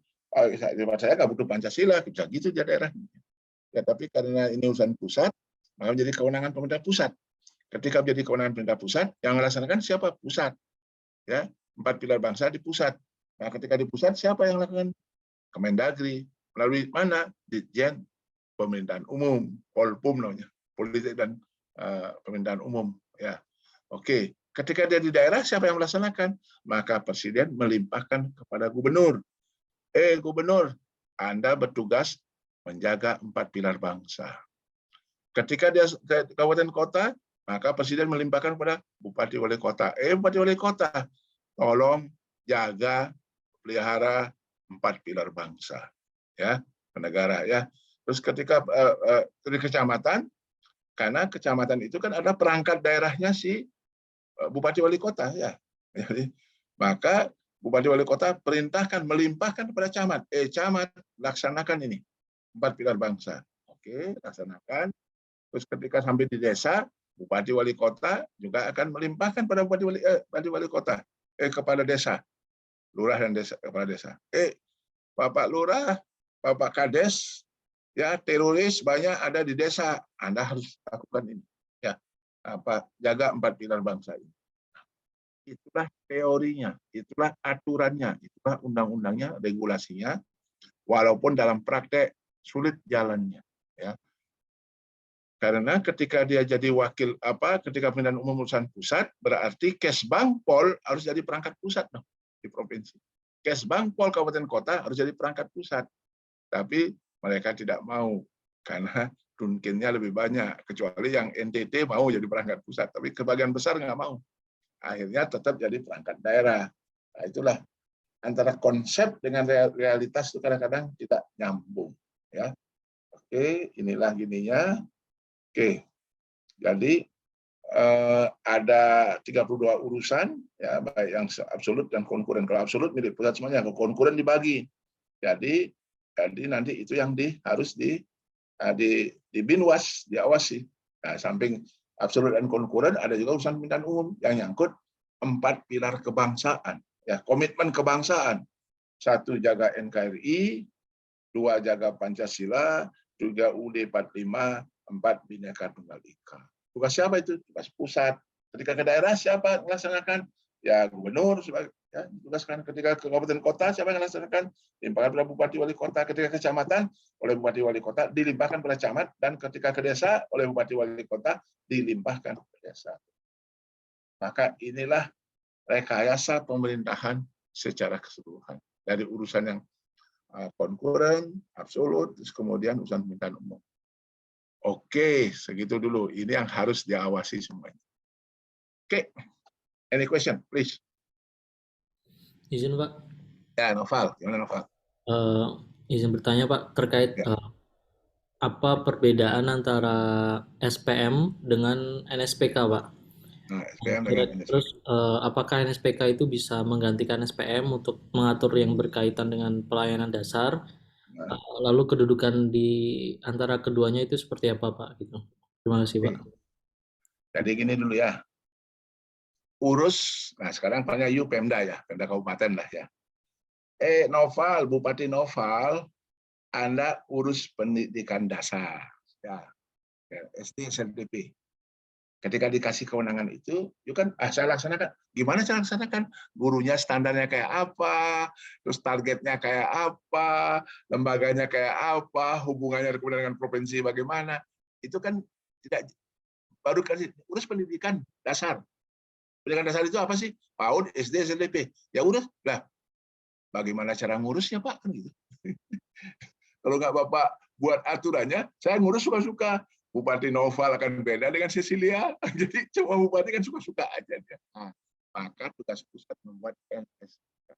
Saya nggak butuh Pancasila, bisa gitu ya daerah. Ya, tapi karena ini urusan pusat, maka menjadi kewenangan pemerintah pusat. Ketika menjadi kewenangan pemerintah pusat, yang melaksanakan siapa? Pusat. Ya, 4 pilar bangsa di pusat. Nah, ketika di pusat siapa yang melakukan? Kemendagri. Melalui mana? Ditjen Pemerintahan Umum, Polpum namanya, politik dan pemerintahan umum. Ya, oke. Ketika dia di daerah, siapa yang melaksanakan? Maka presiden melimpahkan kepada gubernur. Gubernur, Anda bertugas menjaga 4 pilar bangsa. Ketika dia ke kabupaten kota, maka presiden melimpahkan kepada bupati wali kota. Bupati wali kota, tolong jaga, pelihara 4 pilar bangsa, ya, negara, ya. Terus ketika di kecamatan, karena kecamatan itu kan ada perangkat daerahnya si bupati wali kota, ya. Jadi, maka bupati wali kota melimpahkan kepada camat. Camat, laksanakan ini 4 pilar bangsa. Oke, laksanakan. Terus ketika sampai di desa, bupati wali kota juga akan melimpahkan pada bupati wali kota kepada desa, lurah dan desa, kepala desa. Bapak lurah, Bapak Kades, ya, teroris banyak ada di desa, Anda harus lakukan ini. Ya, jaga 4 pilar bangsa ini. Itulah teorinya, itulah aturannya, itulah undang-undangnya, regulasinya. Walaupun dalam praktek sulit jalannya, ya. Karena ketika dia jadi wakil ketika pemilihan umum urusan pusat, berarti Kesbangpol harus jadi perangkat pusat dong di provinsi. Kesbangpol kabupaten kota harus jadi perangkat pusat. Tapi mereka tidak mau karena dunkinnya lebih banyak. Kecuali yang NTT mau jadi perangkat pusat, tapi kebagian besar nggak mau. Akhirnya tetap jadi perangkat daerah. Nah, itulah antara konsep dengan realitas itu kadang-kadang tidak nyambung, ya. Oke, inilah gininya. Oke, jadi ada 32 urusan, ya, baik yang absolut dan konkuren. Kalau absolut milik pusat semuanya, kalau konkuren dibagi. Jadi nanti itu yang harus di Binwas, diawasi. Nah, samping absolut dan konkuren ada juga urusan pemilihan umum yang nyangkut 4 pilar kebangsaan, ya, komitmen kebangsaan. 1, jaga NKRI, 2, jaga Pancasila, 3, UUD 45, 4, Bhinneka Tunggal Ika. Tugas siapa itu? Tugas pusat. Ketika ke daerah siapa melaksanakan? Ya, gubernur. Ya, tugaskan. Ketika ke kabupaten kota siapa yang melaksanakan? Dilimpahkan pada bupati wali kota. Ketika ke kecamatan oleh bupati wali kota dilimpahkan pada camat, dan ketika ke desa oleh bupati wali kota dilimpahkan ke desa. Maka inilah rekayasa pemerintahan secara keseluruhan dari urusan yang konkuren, absolut, terus kemudian urusan pemerintahan umum. Oke, segitu dulu. Ini yang harus diawasi semuanya. Oke, any question, please? Izin Pak. Ya, Noval. Gimana, Noval? Izin bertanya Pak, terkait apa perbedaan antara SPM dengan NSPK Pak? Nah, SPM dengan NSPK. Terus apakah NSPK itu bisa menggantikan SPM untuk mengatur yang berkaitan dengan pelayanan dasar? Lalu kedudukan di antara keduanya itu seperti apa Pak? Gitu. Terima kasih Pak. Jadi gini dulu ya. Nah sekarang panggilnya Pemda ya, Pemda Kabupaten lah ya. Noval, Bupati Noval, Anda urus pendidikan dasar, ya, SD, SMP. Ketika dikasih kewenangan itu, kan saya laksanakan. Gimana saya laksanakan? Gurunya standarnya kayak apa, terus targetnya kayak apa, lembaganya kayak apa, hubungannya dengan provinsi bagaimana. Itu kan tidak, baru kasih urus pendidikan dasar. Pendidikan dasar itu apa sih? PAUD, SD, SMP. Ya udah, lah. Bagaimana cara ngurusnya Pak? Kan gitu. Kalau nggak Bapak buat aturannya, saya ngurus suka-suka. Bupati Noval akan beda dengan Cecilia. Jadi cuma bupati kan suka-suka aja dia. Nah, maka tugas pusat membuat NSPK.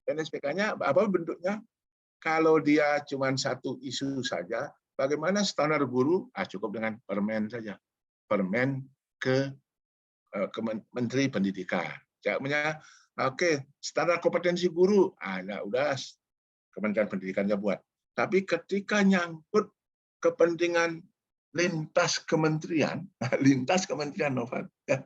NSPK-nya apa bentuknya? Kalau dia cuma satu isu saja, bagaimana standar guru? Cukup dengan permen saja. Permen ke Menteri Pendidikan. Oke, standar kompetensi guru. Ya udah Kementerian Pendidikannya buat. Tapi ketika nyangkut kepentingan lintas kementerian Novel, ya.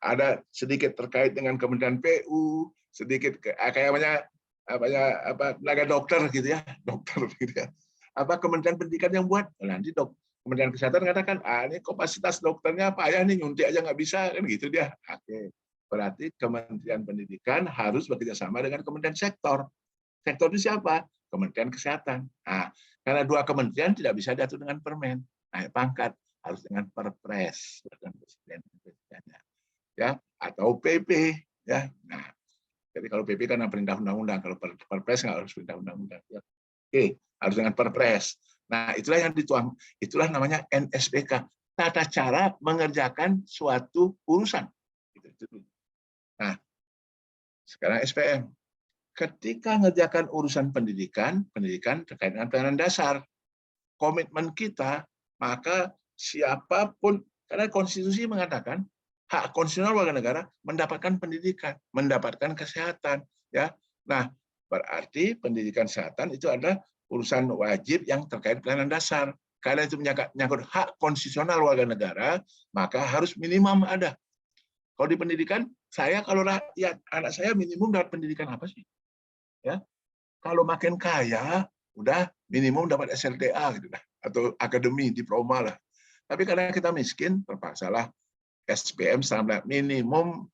Ada sedikit terkait dengan Kementerian PU, sedikit kayaknya tenaga dokter gitu ya, Apa Kementerian Pendidikan yang buat? Nanti Kementerian Kesehatan katakan, ini kapasitas dokternya payah nih, nyuntik aja nggak bisa, kan gitu dia. Oke, berarti Kementerian Pendidikan harus bekerja sama dengan Kementerian Sektor. Sektor itu siapa? Kementerian Kesehatan. Nah, karena 2 kementerian tidak bisa diatur dengan permen. Naik pangkat harus dengan perpres, dengan presidennya, ya, atau PP, ya. Nah, jadi kalau PP kan perintah undang-undang, kalau perpres nggak harus perintah undang-undang. Ya. Oke, harus dengan perpres. Nah, itulah yang dituang, itulah namanya NSPK, tata cara mengerjakan suatu urusan. Nah, sekarang SPM. Ketika mengerjakan urusan pendidikan terkait dengan pelayanan dasar, komitmen kita, maka siapapun, karena konstitusi mengatakan hak konstitusional warga negara mendapatkan pendidikan, mendapatkan kesehatan, ya. Nah, berarti pendidikan kesehatan itu adalah urusan wajib yang terkait pelayanan dasar. Karena itu menyangkut hak konstitusional warga negara, maka harus minimum ada. Kalau di pendidikan, saya kalau rakyat, anak saya minimum dapat pendidikan apa sih? Ya, kalau makin kaya, udah minimum dapat SLTA gitu lah, atau akademi, diploma lah. Tapi karena kita miskin, terpaksalah SPM standar minimum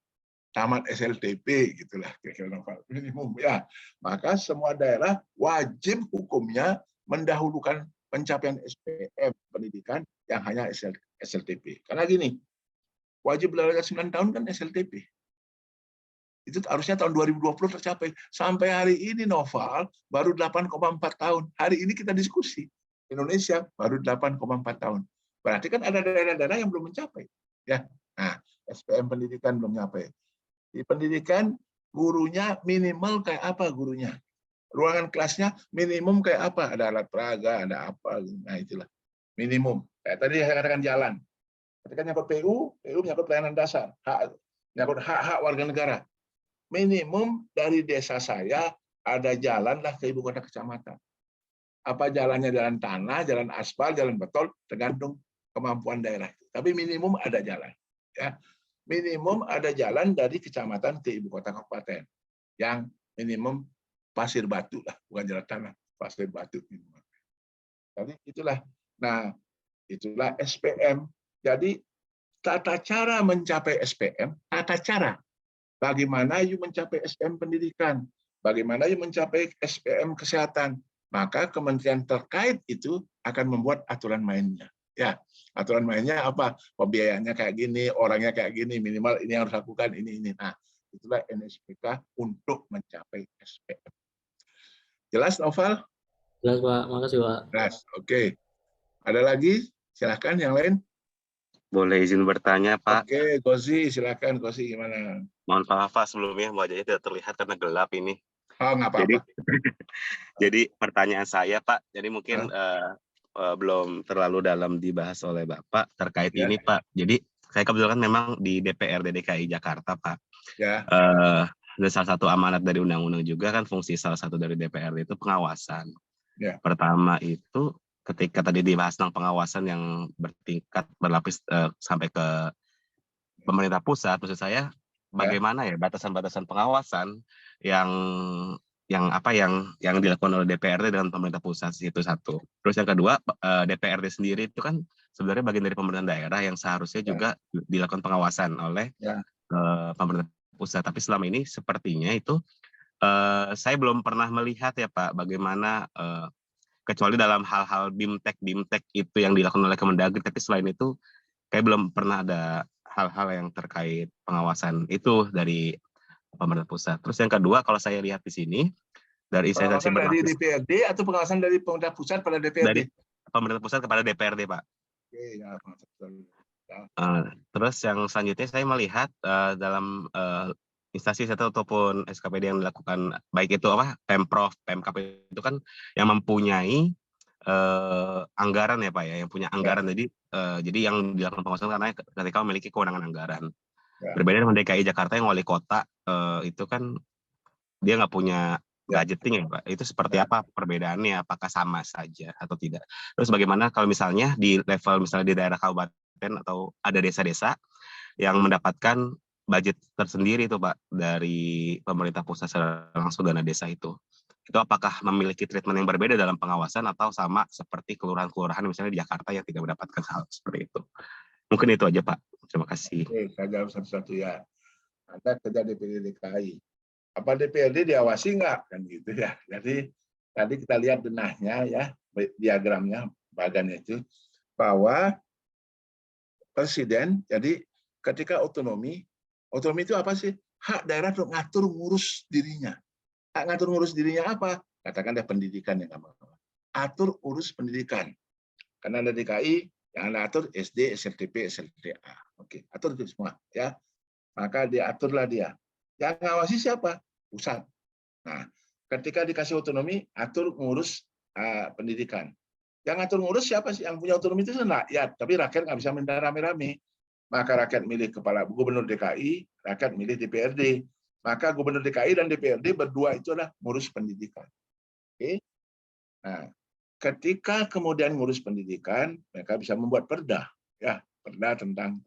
tamat SLTP gitulah kira-kira minimum ya. Maka semua daerah wajib hukumnya mendahulukan pencapaian SPM pendidikan yang hanya SLTP. Karena gini, wajib belajar 9 tahun kan SLTP. Itu harusnya tahun 2020 tercapai. Sampai hari ini Noval baru 8,4 tahun. Hari ini kita diskusi. Indonesia baru 8,4 tahun. Berarti kan ada daerah-daerah yang belum mencapai. Ya. Nah, SPM pendidikan belum mencapai. Di pendidikan gurunya minimal kayak apa gurunya? Ruangan kelasnya minimum kayak apa? Ada alat peraga, ada apa? Nah, itulah minimum. Kayak tadi saya katakan jalan. Ketika nyangkut PU menyangkut pelayanan dasar, nyangkut hak-hak warga negara. Minimum dari desa saya ada jalan lah ke ibu kota kecamatan. Apa jalannya jalan tanah, jalan aspal, jalan beton, tergantung kemampuan daerah. Tapi minimum ada jalan. Ya. Minimum ada jalan dari kecamatan ke ibu kota kabupaten. Yang minimum pasir batu lah, bukan jalan tanah, pasir batu. Jadi itulah. Nah, itulah SPM. Jadi tata cara mencapai SPM, tata cara bagaimana you mencapai SPM pendidikan, bagaimana you mencapai SPM kesehatan, maka kementerian terkait itu akan membuat aturan mainnya. Ya, aturan mainnya apa? Pembiayaannya kayak gini, orangnya kayak gini, minimal ini harus lakukan ini. Nah, itulah NSPK untuk mencapai SPM. Jelas, Noval? Jelas, Pak. Makasih, Pak. Jelas. Oke. Ada lagi? Silakan yang lain. Boleh izin bertanya, Pak? Oke, Gozi, silakan. Gozi, gimana? Mohon maaf, Pak, sebelumnya wajahnya tidak terlihat karena gelap ini. Oh, nggak apa-apa. Jadi pertanyaan saya, Pak, jadi mungkin belum terlalu dalam dibahas oleh Bapak terkait Ya. ini, Pak. Jadi saya kebetulan memang di DPRD DKI Jakarta, Pak. Ya. Dan salah satu amanat dari undang-undang juga kan fungsi salah satu dari DPRD itu pengawasan. Ya. Pertama itu ketika tadi dibahas tentang pengawasan yang bertingkat berlapis sampai ke pemerintah pusat, maksud saya bagaimana ya batasan-batasan pengawasan yang dilakukan oleh DPRD dengan pemerintah pusat itu satu. Terus yang kedua, DPRD sendiri itu kan sebenarnya bagian dari pemerintahan daerah yang seharusnya juga dilakukan pengawasan oleh pemerintah pusat. Tapi selama ini sepertinya itu saya belum pernah melihat ya Pak bagaimana kecuali dalam hal-hal BIMTEK itu yang dilakukan oleh Kemendagri, tapi selain itu kayak belum pernah ada hal-hal yang terkait pengawasan itu dari pemerintah pusat. Terus yang kedua, kalau saya lihat di sini dari pengawasan dari DPRD atau pengawasan dari pemerintah pusat pada DPRD? Dari pemerintah pusat kepada DPRD, Pak. Oke, ya, terus yang selanjutnya saya melihat dalam instansi satu ataupun SKPD yang dilakukan baik itu Pemprov, Pemkap itu kan yang mempunyai anggaran ya Pak ya, yang punya anggaran. Jadi yang dilakukan pengawasan karena ketika memiliki kewenangan anggaran. Berbeda dengan DKI Jakarta yang wali kota itu kan dia nggak punya budgeting ya Pak. Itu seperti apa perbedaannya? Apakah sama saja atau tidak? Terus bagaimana kalau misalnya di level misalnya di daerah kabupaten atau ada desa-desa yang mendapatkan budget tersendiri itu Pak dari pemerintah pusat secara langsung dana desa itu apakah memiliki treatment yang berbeda dalam pengawasan atau sama seperti kelurahan-kelurahan misalnya di Jakarta yang tidak mendapatkan hal seperti itu? Mungkin itu aja Pak. Terima kasih. Oke, saya jawab satu-satu ya. Anda kerja DPRD DKI. Apa DPRD diawasi nggak? Kan gitu ya. Jadi tadi kita lihat denahnya ya, diagramnya, bagannya itu, bahwa Presiden, jadi ketika otonomi itu apa sih? Hak daerah untuk ngatur ngurus dirinya. Hak ngatur ngurus dirinya apa? Katakan ada pendidikan yang nggak masalah. Atur urus pendidikan. Karena ada DKI, Yang Anda atur SD, SLTP, SLTA. Oke, atur itu semua ya. Maka diaturlah dia. Yang ngawasi siapa? Pusat. Nah, ketika dikasih otonomi, atur ngurus pendidikan. Yang ngatur ngurus siapa sih? Yang punya otonomi itu rakyat, tapi rakyat nggak bisa minta rame-rame. Maka rakyat milih kepala gubernur DKI, rakyat milih DPRD. Maka gubernur DKI dan DPRD berdua itu adalah ngurus pendidikan. Oke. Nah, ketika kemudian ngurus pendidikan, mereka bisa membuat perda, ya, perda tentang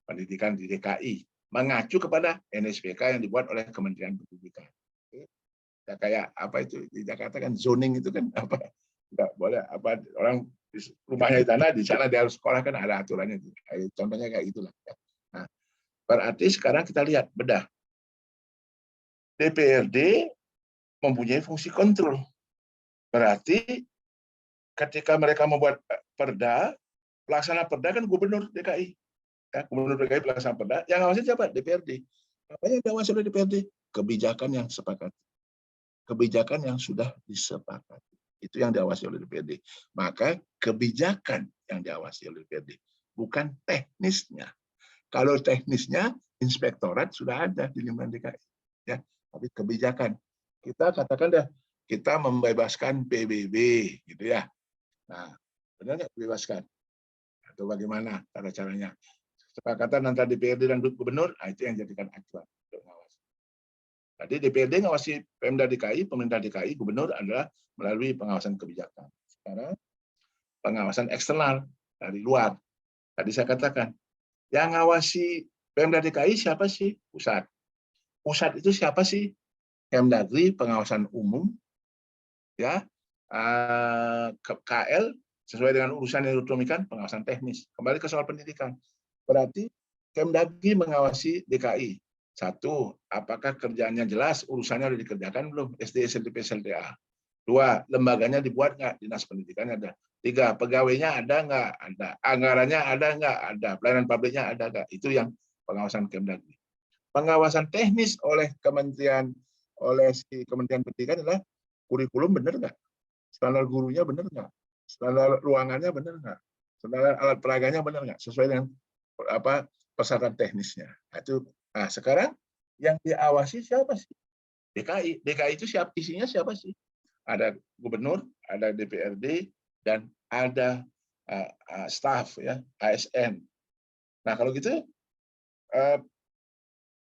pendidikan di DKI, mengacu kepada NSPK yang dibuat oleh Kementerian Pendidikan. Oke. Ya, kayak apa itu di Jakarta kan zoning itu kan apa? Nggak boleh apa orang rumahnya di sana dia harus sekolah kan ada aturannya. Contohnya kayak gitulah. Nah, berarti sekarang kita lihat bedah. DPRD mempunyai fungsi kontrol. Berarti ketika mereka membuat perda, pelaksana perda kan gubernur DKI. Ya, gubernur DKI pelaksana perda, yang ngawasi siapa? DPRD. Apa yang diawasi oleh DPRD? Kebijakan yang sepakat. Kebijakan yang sudah disepakati. Itu yang diawasi oleh DPRD. Maka kebijakan yang diawasi oleh DPRD, bukan teknisnya. Kalau teknisnya, inspektorat sudah ada di lingkungan DKI. Ya, tapi kebijakan. Kita katakan dah, kita membebaskan PBB, gitu ya. Nah, benar nggak bebaskan? Atau bagaimana cara-caranya? Kesepakatan antara DPRD dan gubernur, itu yang jadikan acuan untuk mengawasi. Tadi DPRD ngawasi Pemda DKI, pemerintah DKI, gubernur adalah melalui pengawasan kebijakan. Sekarang pengawasan eksternal dari luar. Tadi saya katakan, yang ngawasi Pemda DKI siapa sih? Pusat. Pusat itu siapa sih? Kemdagri, pengawasan umum, ya, KL sesuai dengan urusan yang diotonomikan, pengawasan teknis. Kembali ke soal pendidikan. Berarti Kemdagri mengawasi DKI. Satu, apakah kerjaannya jelas, urusannya sudah dikerjakan belum? SD, SLTP, SLTA. Dua, lembaganya dibuat nggak? Dinas pendidikannya ada. Tiga, pegawainya ada nggak? Ada. Anggarannya ada nggak? Ada. Pelayanan publiknya ada nggak? Itu yang pengawasan Kemdagri. Pengawasan teknis oleh Kementerian Pendidikan adalah kurikulum benar nggak? Standar gurunya benar nggak? Standar ruangannya benar nggak? Standar alat peraganya benar nggak? Sesuai dengan persyaratan teknisnya. Nah, sekarang yang diawasi siapa sih? DKI. DKI itu isinya siapa sih? Ada gubernur, ada DPRD, dan ada staf, ya, ASN. Nah, kalau gitu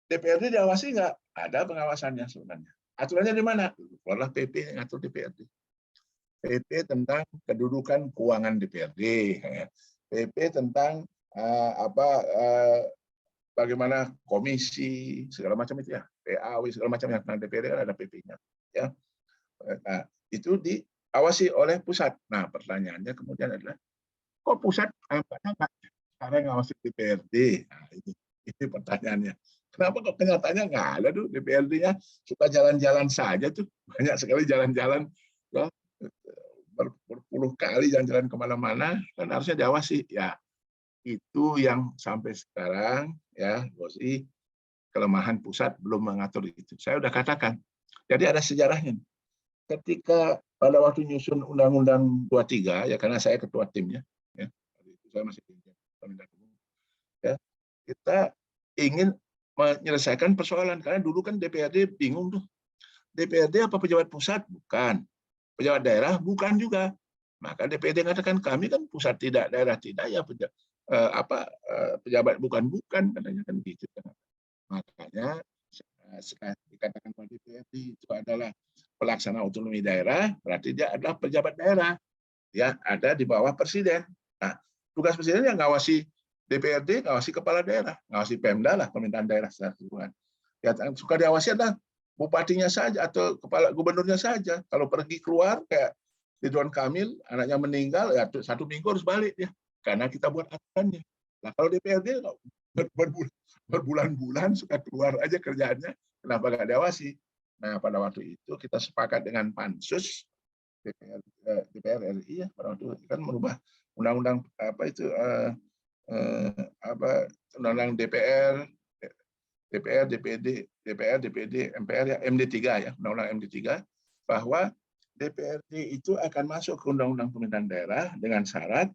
DPRD diawasi nggak? Ada pengawasannya sebenarnya. Aturannya di mana? Keluarlah PP yang ngatur DPRD. PP tentang kedudukan keuangan DPRD. PP tentang bagaimana komisi segala macam itu ya, PAW segala macam yang DPRD kan ada PP-nya. Ya, nah, itu diawasi oleh pusat. Nah, pertanyaannya kemudian adalah, kok pusat sekarang ngawasi DPRD? Nah, ini pertanyaannya. Kenapa kok kenyataannya nggak ada tuh DPRD-nya? Suka jalan-jalan saja tuh, banyak sekali jalan-jalan, ya, berpuluh kali jalan-jalan kemana-mana, kan harusnya diawasi. Ya, itu yang sampai sekarang, ya, Bosi, kelemahan pusat belum mengatur itu. Saya udah katakan. Jadi ada sejarahnya. Ketika pada waktu nyusun Undang-Undang 23, ya, karena saya ketua timnya, ya, saya masih ya, kita ingin menyelesaikan persoalan, karena dulu kan DPRD bingung tuh. DPRD apa pejabat pusat? Bukan. Pejabat daerah? Bukan juga. Maka DPRD mengatakan, kami kan pusat tidak, daerah tidak, ya pejabat bukan katanya kan gitu. Makanya sekarang dikatakan bahwa DPRD itu adalah pelaksana otonomi daerah, berarti dia adalah pejabat daerah, ya, ada di bawah presiden. Nah, tugas presiden yang ngawasi DPRD, ngawasi kepala daerah, ngawasi Pemda lah, pemerintahan daerah secara keseluruhan. Ya, suka diawasi adalah bupatinya saja atau kepala gubernurnya saja. Kalau pergi keluar kayak Ridwan Kamil, anaknya meninggal, ya 1 minggu harus balik ya, karena kita buat aturannya. Nah, kalau DPRD berbulan-bulan suka keluar aja kerjaannya, kenapa nggak diawasi? Nah, pada waktu itu kita sepakat dengan Pansus DPR RI, ya, pada waktu itu kan merubah undang-undang undang-undang DPR, DPD, MPR, ya, MD3 ya, undang-undang MD3, bahwa DPRD itu akan masuk ke undang-undang pemerintahan daerah dengan syarat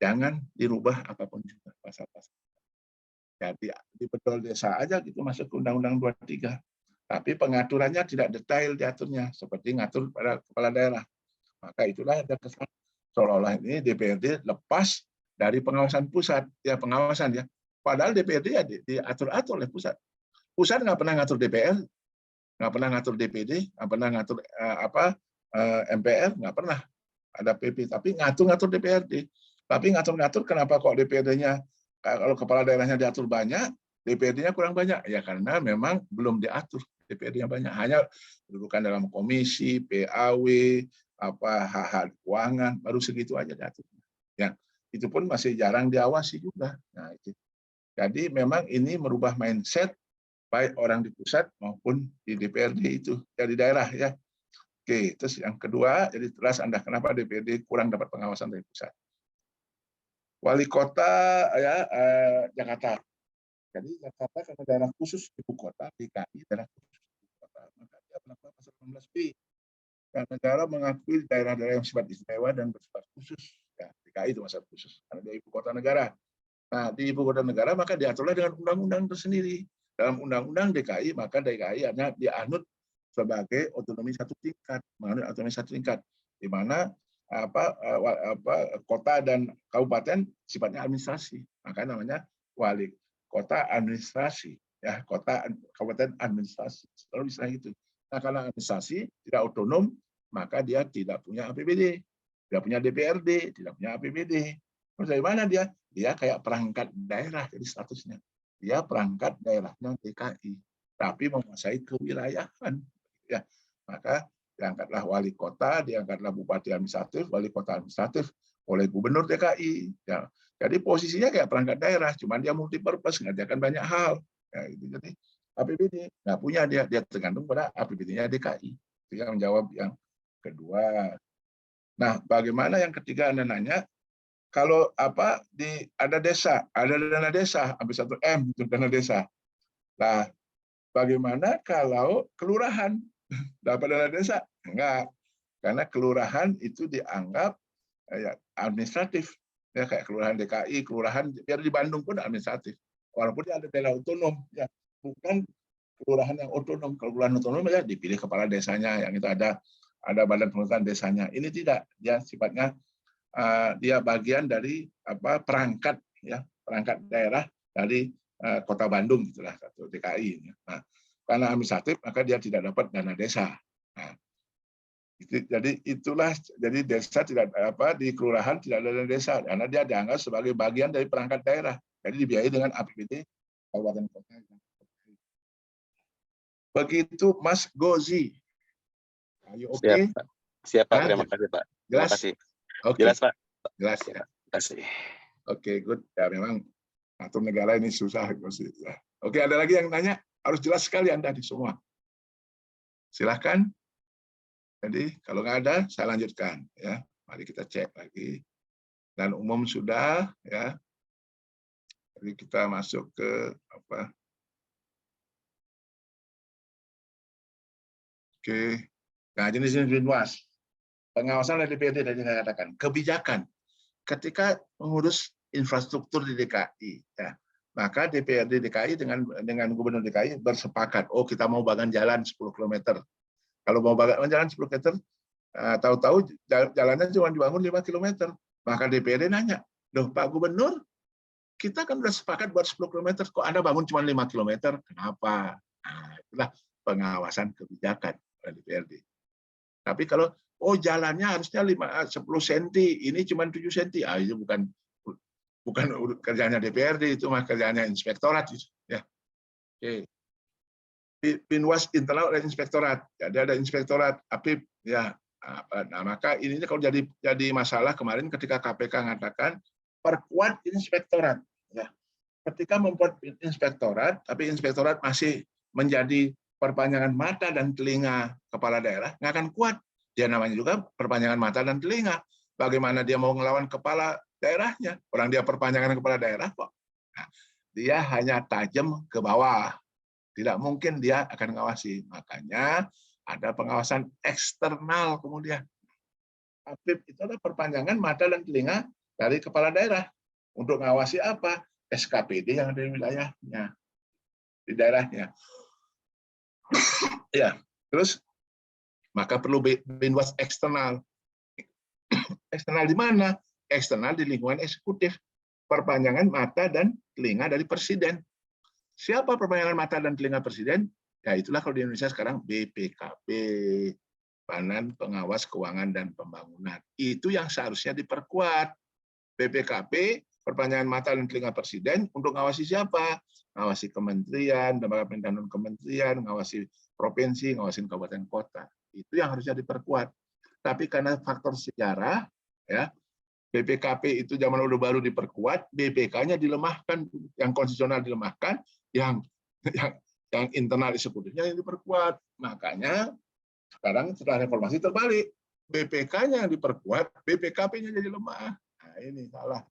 jangan dirubah apapun juga pasal-pasal. Jadi di bedol desa aja gitu masuk ke Undang-Undang 23. Tapi pengaturannya tidak detail diaturnya, seperti ngatur pada kepala daerah. Maka itulah ada kesan seolah-olah ini DPRD lepas dari pengawasan pusat, ya pengawasan ya. Padahal DPRD ya diatur-atur oleh pusat. Pusat nggak pernah ngatur DPR, nggak pernah ngatur DPD, nggak pernah ngatur MPR, nggak pernah ada PP, tapi ngatur-ngatur DPRD. Tapi ngatur-ngatur kenapa kok DPRD-nya kalau kepala daerahnya diatur banyak, DPRD-nya kurang banyak? Ya karena memang belum diatur DPRD-nya banyak. Hanya dudukan dalam komisi, PAW, hal-hal keuangan, baru segitu aja diatur. Ya, itu pun masih jarang diawasi juga. Nah, itu. Jadi memang ini merubah mindset baik orang di pusat maupun di DPRD itu, ya di daerah ya. Oke, terus yang kedua, jadi jelas Anda kenapa DPRD kurang dapat pengawasan dari pusat. Wali kota ya Jakarta. Jadi Jakarta karena daerah khusus ibu kota, DKI daerah khusus ibu kota, maka dia melakukan pasal 16B. Dan negara mengakui daerah-daerah yang sifat istimewa dan bersifat khusus. Ya, DKI itu masalah khusus karena dia ibu kota negara. Nah, di ibu kota negara maka diaturlah dengan undang-undang tersendiri. Dalam undang-undang DKI maka DKI hanya dianut sebagai otonomi satu tingkat, menganut otonomi satu tingkat, di mana kota dan kabupaten sifatnya administrasi, maka namanya wali kota administrasi, ya kota kabupaten administrasi, selalu istilah itu. Nah, karena administrasi tidak otonom, maka dia tidak punya APBD, tidak punya DPRD, tidak punya APBD. Terus dari mana dia? Dia kayak perangkat daerah jadi statusnya. Dia perangkat daerahnya DKI, tapi menguasai kewilayahan. Ya, maka diangkatlah wali kota, diangkatlah bupati administratif, wali kota administratif oleh gubernur DKI. Ya, jadi posisinya kayak perangkat daerah, cuman dia multipurpose, mengerjakan banyak hal. Ya, gitu. Jadi APBD nggak punya dia tergantung pada APBD-nya DKI. Itu yang menjawab yang kedua. Nah, bagaimana yang ketiga Anda nanya? Kalau ada desa, ada dana desa, hampir 1 M untuk dana desa. Nah, bagaimana kalau kelurahan dapat dana desa? Enggak, karena kelurahan itu dianggap administratif. Ya, kayak kelurahan DKI, kelurahan biar di Bandung pun administratif. Walaupun dia ada daerah otonom, ya bukan kelurahan yang otonom. Kalau kelurahan otonom ya dipilih kepala desanya, yang itu ada badan pemerintahan desanya. Ini tidak, dia sifatnya dia bagian dari perangkat daerah dari Kota Bandung gitulah atau DKI. Nah, karena administratif maka dia tidak dapat dana desa. Nah, jadi desa tidak di kelurahan tidak ada dana desa karena dia dianggap sebagai bagian dari perangkat daerah. Jadi dibiayai dengan APBD kabupaten kota. Begitu Mas Gozi. Ayo, oke. Siap Pak, terima kasih Pak. Terima kasih. Okay. Jelas Pak. Jelas ya. Terima kasih. Oke, good. Ya memang atur negara ini susah. Ya. Oke, ada lagi yang nanya? Harus jelas sekali Anda di semua. Silahkan. Jadi kalau nggak ada, saya lanjutkan. Ya, mari kita cek lagi. Dan umum sudah. Ya. Jadi kita masuk ke Oke. Nah, jenis-jenis binwas. Pengawasan dari DPRD tadi saya katakan. Kebijakan. Ketika mengurus infrastruktur di DKI, ya, maka DPRD DKI dengan Gubernur DKI bersepakat, oh kita mau bangun jalan 10 km. Kalau mau bangun jalan 10 km, tahu-tahu jalannya cuma dibangun 5 km. Maka DPRD nanya, loh Pak Gubernur, kita kan sudah sepakat buat 10 km, kok Anda bangun cuma 5 km? Kenapa? Nah, itulah pengawasan kebijakan oleh DPRD. Tapi kalau jalannya harusnya 10 cm, ini cuma 7 cm. Itu bukan kerjanya DPRD, itu mah kerjanya inspektorat. Ya. Oke. Binwas internal ada inspektorat. Jadi ada inspektorat APIP. Ya. Nah, maka ini kalau jadi masalah kemarin ketika KPK mengatakan perkuat inspektorat. Ya. Ketika membuat inspektorat, tapi inspektorat masih menjadi perpanjangan mata dan telinga kepala daerah, nggak akan kuat. Dia namanya juga perpanjangan mata dan telinga. Bagaimana dia mau ngelawan kepala daerahnya? Orang dia perpanjangan kepala daerah kok. Nah, dia hanya tajam ke bawah. Tidak mungkin dia akan mengawasi. Makanya ada pengawasan eksternal kemudian. APIP itu adalah perpanjangan mata dan telinga dari kepala daerah. Untuk ngawasi apa? SKPD yang ada di wilayahnya, di daerahnya. Ya, terus maka perlu Binwas eksternal. Eksternal di mana? Eksternal di lingkungan eksekutif. Perpanjangan mata dan telinga dari presiden. Siapa perpanjangan mata dan telinga presiden? Ya itulah kalau di Indonesia sekarang BPKP, Badan Pengawas Keuangan dan Pembangunan. Itu yang seharusnya diperkuat. BPKP, perpanjangan mata dan telinga presiden, untuk ngawasi siapa? Ngawasi kementerian, lembaga pemerintahan non kementerian, ngawasi provinsi, ngawasin kabupaten kota. Itu yang harusnya diperkuat. Tapi karena faktor sejarah, ya BPKP itu zaman Orde Baru diperkuat, BPK-nya dilemahkan, yang konstitusional dilemahkan, yang internal eksekutifnya yang diperkuat. Makanya sekarang setelah reformasi terbalik, BPK-nya yang diperkuat, BPKP-nya jadi lemah. Nah, ini salah.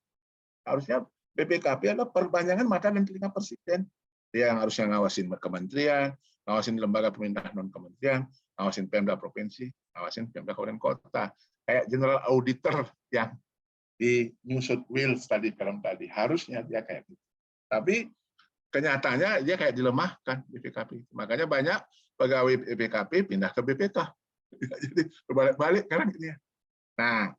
Harusnya BPKP adalah perpanjangan mata dan telinga presiden. Dia yang harusnya ngawasin kementerian, ngawasin lembaga pemerintahan non kementerian, ngawasin Pemda provinsi, ngawasin Pemda kabupaten kota. Kayak general auditor yang di New South Wales tadi, film tadi, harusnya dia kayak gitu. Tapi kenyataannya dia kayak dilemahkan BPKP. Makanya banyak pegawai BPKP pindah ke BPK. Jadi berbalik-balik sekarang ini. Nah,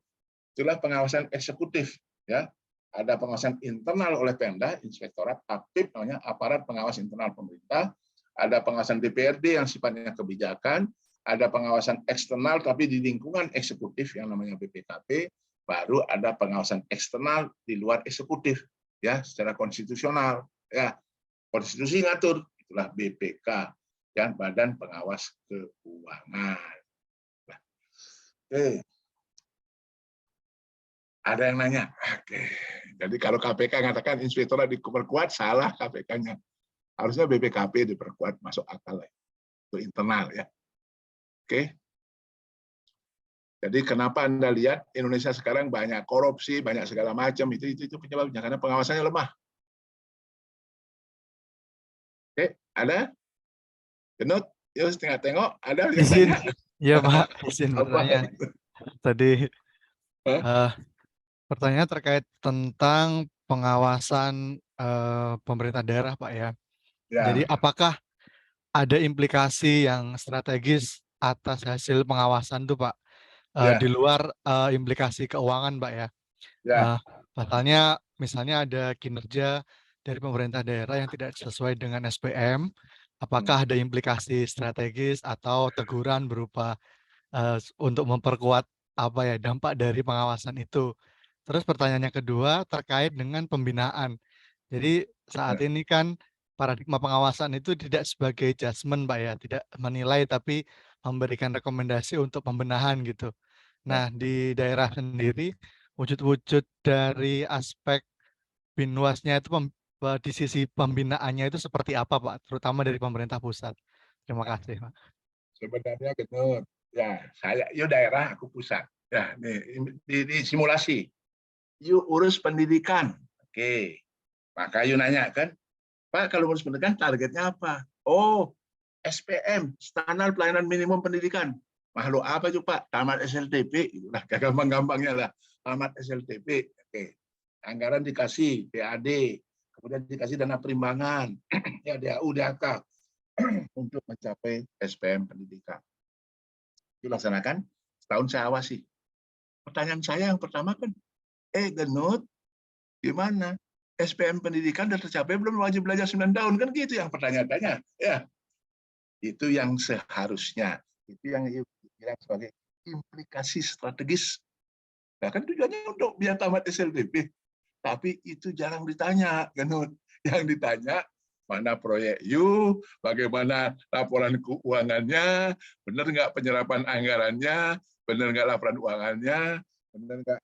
itulah pengawasan eksekutif, ya. Ada pengawasan internal oleh Pemda, Inspektorat Apip namanya, aparat pengawas internal pemerintah. Ada pengawasan DPRD yang sifatnya kebijakan, ada pengawasan eksternal tapi di lingkungan eksekutif yang namanya BPKP, baru ada pengawasan eksternal di luar eksekutif, ya, secara konstitusional, ya. Konstitusi ngatur, itulah BPK, dan Badan Pengawas Keuangan. Oke. Ada yang nanya? Oke. Jadi kalau KPK mengatakan inspektorat diperkuat, salah KPK-nya. Harusnya BPKP diperkuat, masuk akal ya. Itu internal ya. Oke. Jadi kenapa Anda lihat Indonesia sekarang banyak korupsi, banyak segala macam, itu penyebabnya karena pengawasannya lemah. Oke, ada? Genut, yuk tengok, ada yang Izin, tanya? ya Pak, izin Apa? bertanya. Tadi pertanyaan terkait tentang pengawasan pemerintah daerah, Pak ya. Ya. Jadi apakah ada implikasi yang strategis atas hasil pengawasan tuh Pak, Ya. di luar implikasi keuangan, Pak ya? Ya. Misalnya ada kinerja dari pemerintah daerah yang tidak sesuai dengan SPM, apakah ada implikasi strategis atau teguran berupa untuk memperkuat dampak dari pengawasan itu. Terus pertanyaan yang kedua terkait dengan pembinaan. Jadi saat ini kan paradigma pengawasan itu tidak sebagai judgement, Pak ya, tidak menilai tapi memberikan rekomendasi untuk pembenahan gitu. Nah, di daerah sendiri wujud-wujud dari aspek Binwasnya itu di sisi pembinaannya itu seperti apa, Pak? Terutama dari pemerintah pusat. Terima kasih, Pak. Sebenarnya benar. Ya, saya daerah, aku pusat. Ya, nih di simulasi. Yuk urus pendidikan. Oke. Maka yuk nanya kan, Pak, kalau urus pendidikan targetnya apa? Oh, SPM, standar pelayanan minimum pendidikan. Makhluk apa itu Pak? Tamat SLTP. Itulah gampang-gampangnya lah. Tamat SLTP. Oke. Anggaran dikasih, PAD, kemudian dikasih dana perimbangan, ya DAU, DAK, untuk mencapai SPM pendidikan. Dilaksanakan, setahun saya awasi. Pertanyaan saya yang pertama kan, Genut, gimana? SPM pendidikan sudah tercapai belum, wajib belajar 9 tahun? Kan gitu yang pertanyaannya. Ya. Itu yang seharusnya. Itu yang dibilang sebagai implikasi strategis. Nah, kan tujuannya untuk biar tamat SLTP. Tapi itu jarang ditanya, Genut. Yang ditanya, mana proyek you, bagaimana laporan keuangannya, benar nggak penyerapan anggarannya, benar nggak laporan uangannya, benar nggak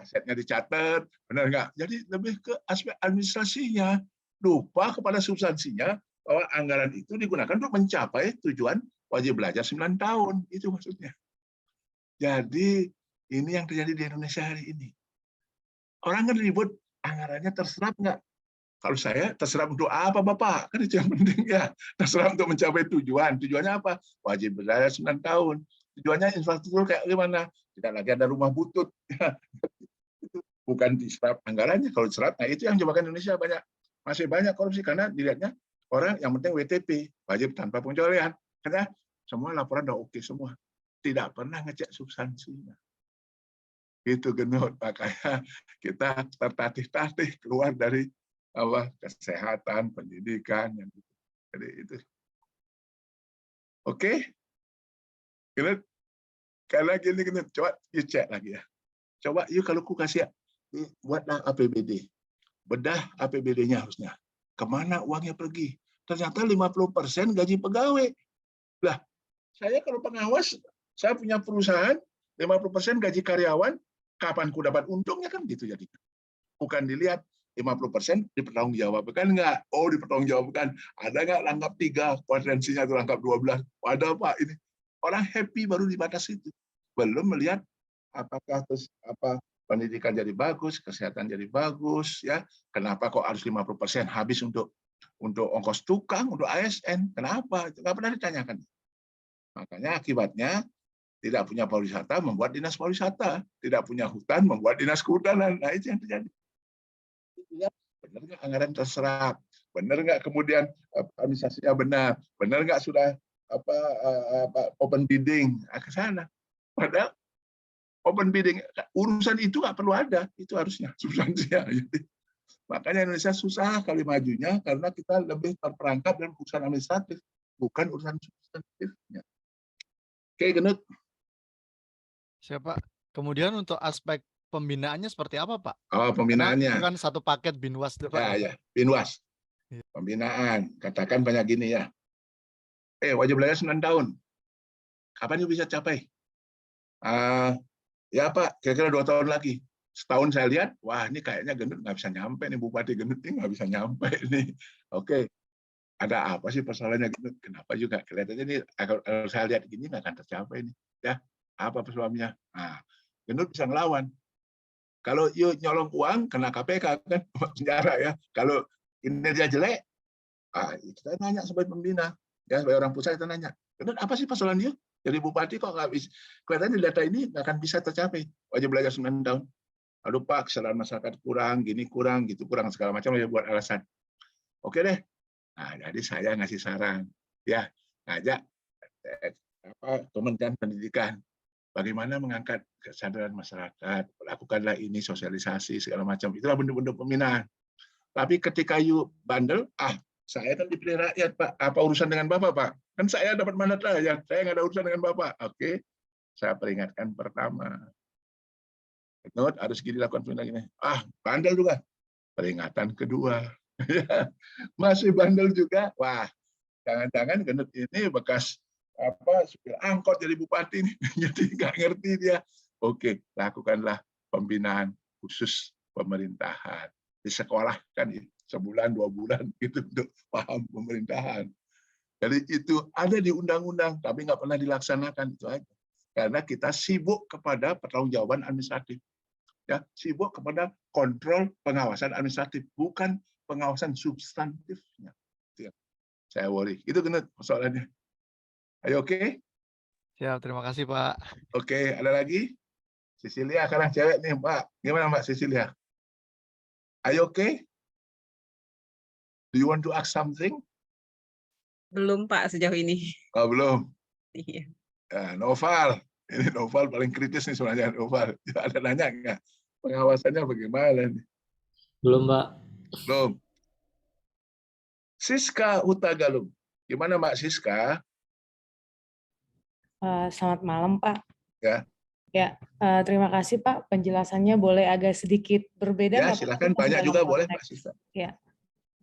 asetnya dicatat, benar nggak. Jadi lebih ke aspek administrasinya, lupa kepada substansinya bahwa anggaran itu digunakan untuk mencapai tujuan wajib belajar 9 tahun, itu maksudnya. Jadi ini yang terjadi di Indonesia hari ini. Orang kan ribut anggarannya terserap nggak? Kalau saya terserap untuk apa Bapak? Kan itu yang penting ya. Terserap untuk mencapai tujuan. Tujuannya apa? Wajib belajar 9 tahun. Tujuannya infrastruktur kayak gimana? Tidak lagi ada rumah butut. bukan diserap anggarannya. Kalau diserap, nah itu yang menyebabkan Indonesia masih banyak korupsi, karena dilihatnya orang yang penting WTP, wajib tanpa pengecualian, karena semua laporan udah oke semua, tidak pernah ngecek substansinya. Itu Genut, makanya kita tertatih-tatih keluar dari kesehatan, pendidikan, yang gitu. Jadi itu. Oke, Genut, karena gini Genut, coba you cek lagi ya. Coba you kalau ku kasih buatlah APBD, bedah APBD-nya harusnya. Kemana uangnya pergi? Ternyata 50% gaji pegawai. Lah, saya kalau pengawas, saya punya perusahaan, 50% gaji karyawan, kapan ku dapat untungnya, kan gitu jadi. Bukan dilihat 50% dipertanggungjawabkan nggak? Oh, dipertanggungjawabkan. Ada nggak langkap 3, potensinya itu langkap 12? Ada Pak ini. Orang happy baru di batas itu. Belum melihat apakah pendidikan jadi bagus, kesehatan jadi bagus, ya. Kenapa kok harus 50% habis untuk ongkos tukang, untuk ASN? Kenapa? Itu nggak pernah ditanyakan. Makanya akibatnya tidak punya pariwisata membuat dinas pariwisata, tidak punya hutan membuat dinas kehutanan. Nah, itu yang terjadi. Benar nggak anggaran terserap? Benar nggak kemudian administrasinya benar nggak sudah open bidding ke sana? Padahal open bidding urusan itu nggak perlu ada, itu harusnya substansinya. Makanya Indonesia susah kali majunya karena kita lebih terperangkap dalam urusan administratif, bukan urusan substantifnya. Oke, Genut. Siapa? Kemudian untuk aspek pembinaannya seperti apa, Pak? Oh, pembinaannya. Karena itu kan satu paket Binwas, Pak. Ya, Binwas. Pembinaan. Katakan banyak gini ya. Wajib belajar 9 tahun. Kapan itu bisa capai? Ya Pak, kira-kira 2 tahun lagi. Setahun saya lihat, wah ini kayaknya Genut nggak bisa nyampe nih, Bupati Genut ini nggak bisa nyampe nih. Oke, ada apa sih persoalannya Genut? Kenapa juga? Kelihatannya ini kalau saya lihat gini nggak akan tercapai nih. Ya, apa persoalannya? Nah, Genut bisa ngelawan. Kalau yuk nyolong uang, kena KPK kan, penjara ya. Kalau kinerja jelek, kita nanya sebagai pembina, ya sebagai orang pusat kita nanya, Genut apa sih persoalan dia? Jadi bupati kok nggak bisa? Kelihatannya di data ini nggak akan bisa tercapai. Wajib belajar 9 tahun. Lalu Pak, kesadaran masyarakat kurang, gini kurang, gitu kurang, segala macam ya buat alasan. Oke deh. Nah, jadi saya ngasih saran, ya ngajak Kementerian Pendidikan. Bagaimana mengangkat kesadaran masyarakat, lakukanlah ini sosialisasi segala macam. Itulah bentuk-bentuk pembinaan. Tapi ketika you bandel, saya kan dipilih rakyat Pak, apa urusan dengan Bapak Pak? Kan saya dapat mandat rakyat, saya nggak ada urusan dengan Bapak. Oke, saya peringatkan pertama. Genut harus gini lakukan gini. Bandel juga. Peringatan kedua. Masih bandel juga. Wah, jangan-jangan Genut ini bekas supir angkot jadi bupati nih. Jadi nggak ngerti dia. Oke, lakukanlah pembinaan khusus pemerintahan. Di sekolah kan sebulan 2 bulan gitu untuk paham pemerintahan. Jadi itu ada di undang-undang tapi nggak pernah dilaksanakan, itu aja. Karena kita sibuk kepada pertanggungjawaban administratif. Ya, sibuk kepada kontrol pengawasan administratif, bukan pengawasan substantifnya. Itu yang saya worry. Itu Genut persoalannya. Ayo, oke? Siap, terima kasih Pak. Oke, ada lagi? Cecilia, sekarang cewek nih Mbak. Gimana Mbak Cecilia? Ayo, oke? Do you want to ask something? Belum Pak sejauh ini. Oh, belum. Iya. Noval. Ini Noval paling kritis nih sebenarnya. Noval. Ada nanya nggak? Pengawasannya bagaimana nih? Belum, Pak. Belum. Siska Hutagalung. Gimana Mbak Siska? Selamat malam, Pak. Ya. Ya, terima kasih Pak. Penjelasannya boleh agak sedikit berbeda. Ya, silakan. Banyak juga boleh Pak Siska. Ya,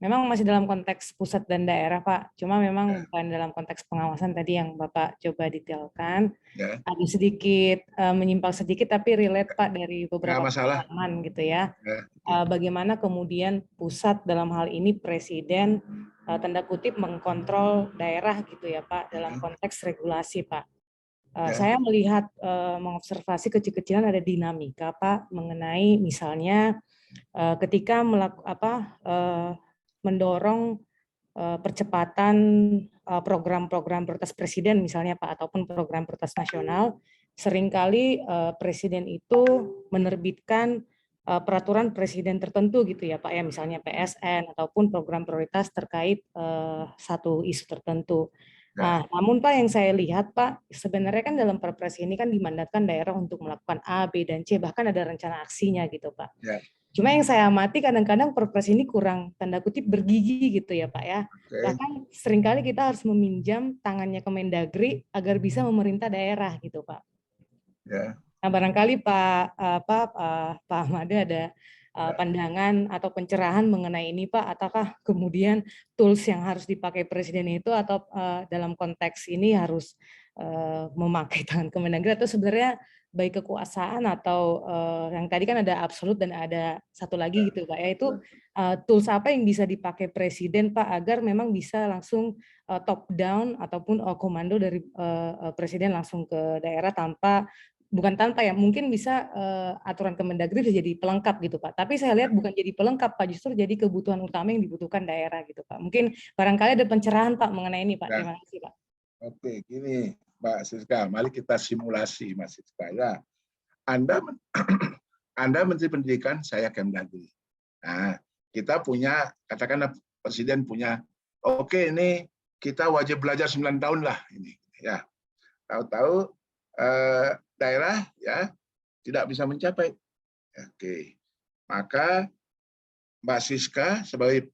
memang masih dalam konteks pusat dan daerah Pak. Cuma memang bukan dalam konteks pengawasan tadi yang Bapak coba detailkan. Ya. Ada sedikit menyimpang sedikit, tapi relate Pak dari beberapa pengalaman gitu ya. Bagaimana kemudian pusat dalam hal ini Presiden tanda kutip mengkontrol daerah gitu ya Pak dalam konteks regulasi Pak. Saya melihat mengobservasi kecil-kecilan ada dinamika Pak mengenai misalnya ketika mendorong percepatan program-program prioritas presiden misalnya Pak ataupun program prioritas nasional, seringkali presiden itu menerbitkan peraturan presiden tertentu gitu ya Pak ya, misalnya PSN ataupun program prioritas terkait satu isu tertentu. Nah, namun Pak yang saya lihat Pak, sebenarnya kan dalam Perpres ini kan dimandatkan daerah untuk melakukan A, B, dan C, bahkan ada rencana aksinya gitu Pak. Cuma yang saya amati kadang-kadang Perpres ini kurang tanda kutip bergigi gitu ya Pak ya. Bahkan seringkali kita harus meminjam tangannya Kemendagri agar bisa memerintah daerah gitu Pak. Nah, barangkali Pak Ahmad ada pandangan atau pencerahan mengenai ini Pak, ataukah kemudian tools yang harus dipakai presiden itu atau dalam konteks ini harus memakai tangan Kemendagri, atau sebenarnya baik kekuasaan atau yang tadi kan ada absolut dan ada satu lagi gitu Pak, yaitu tools apa yang bisa dipakai presiden Pak agar memang bisa langsung top down ataupun komando dari presiden langsung ke daerah bukan tanpa ya, mungkin bisa aturan Kemendagri bisa jadi pelengkap gitu Pak. Tapi saya lihat bukan jadi pelengkap Pak, justru jadi kebutuhan utama yang dibutuhkan daerah gitu Pak. Mungkin barangkali ada pencerahan Pak mengenai ini Pak. Terima kasih Pak. Oke, gini Mbak Siska, mari kita simulasi Mbak Siska ya. Anda Menteri Pendidikan, saya Kemdagri. Nah, kita punya, katakanlah Presiden punya, oke ini kita wajib belajar 9 tahun lah ini ya. Tahu-tahu daerah ya tidak bisa mencapai. Oke, maka Mbak Siska sebagai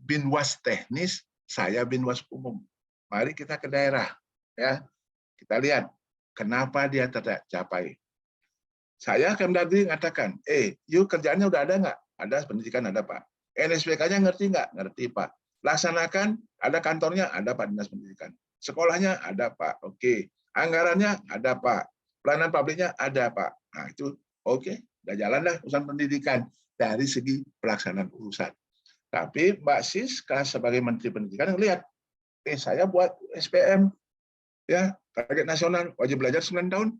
binwas teknis, saya binwas umum. Mari kita ke daerah ya, kita lihat kenapa dia tidak capai. Saya Kemdagri mengatakan, yuk kerjaannya udah ada nggak? Ada, pendidikan ada Pak. NSPK-nya ngerti nggak? Ngerti Pak. Laksanakan, ada kantornya, ada Pak Dinas Pendidikan. Sekolahnya ada Pak. Oke. Anggarannya ada Pak. Pelayanan publiknya ada Pak. Nah itu oke, udah jalan lah urusan pendidikan dari segi pelaksanaan urusan. Tapi Mbak Siska sebagai Menteri Pendidikan lihat, saya buat SPM ya, target nasional wajib belajar 9 tahun.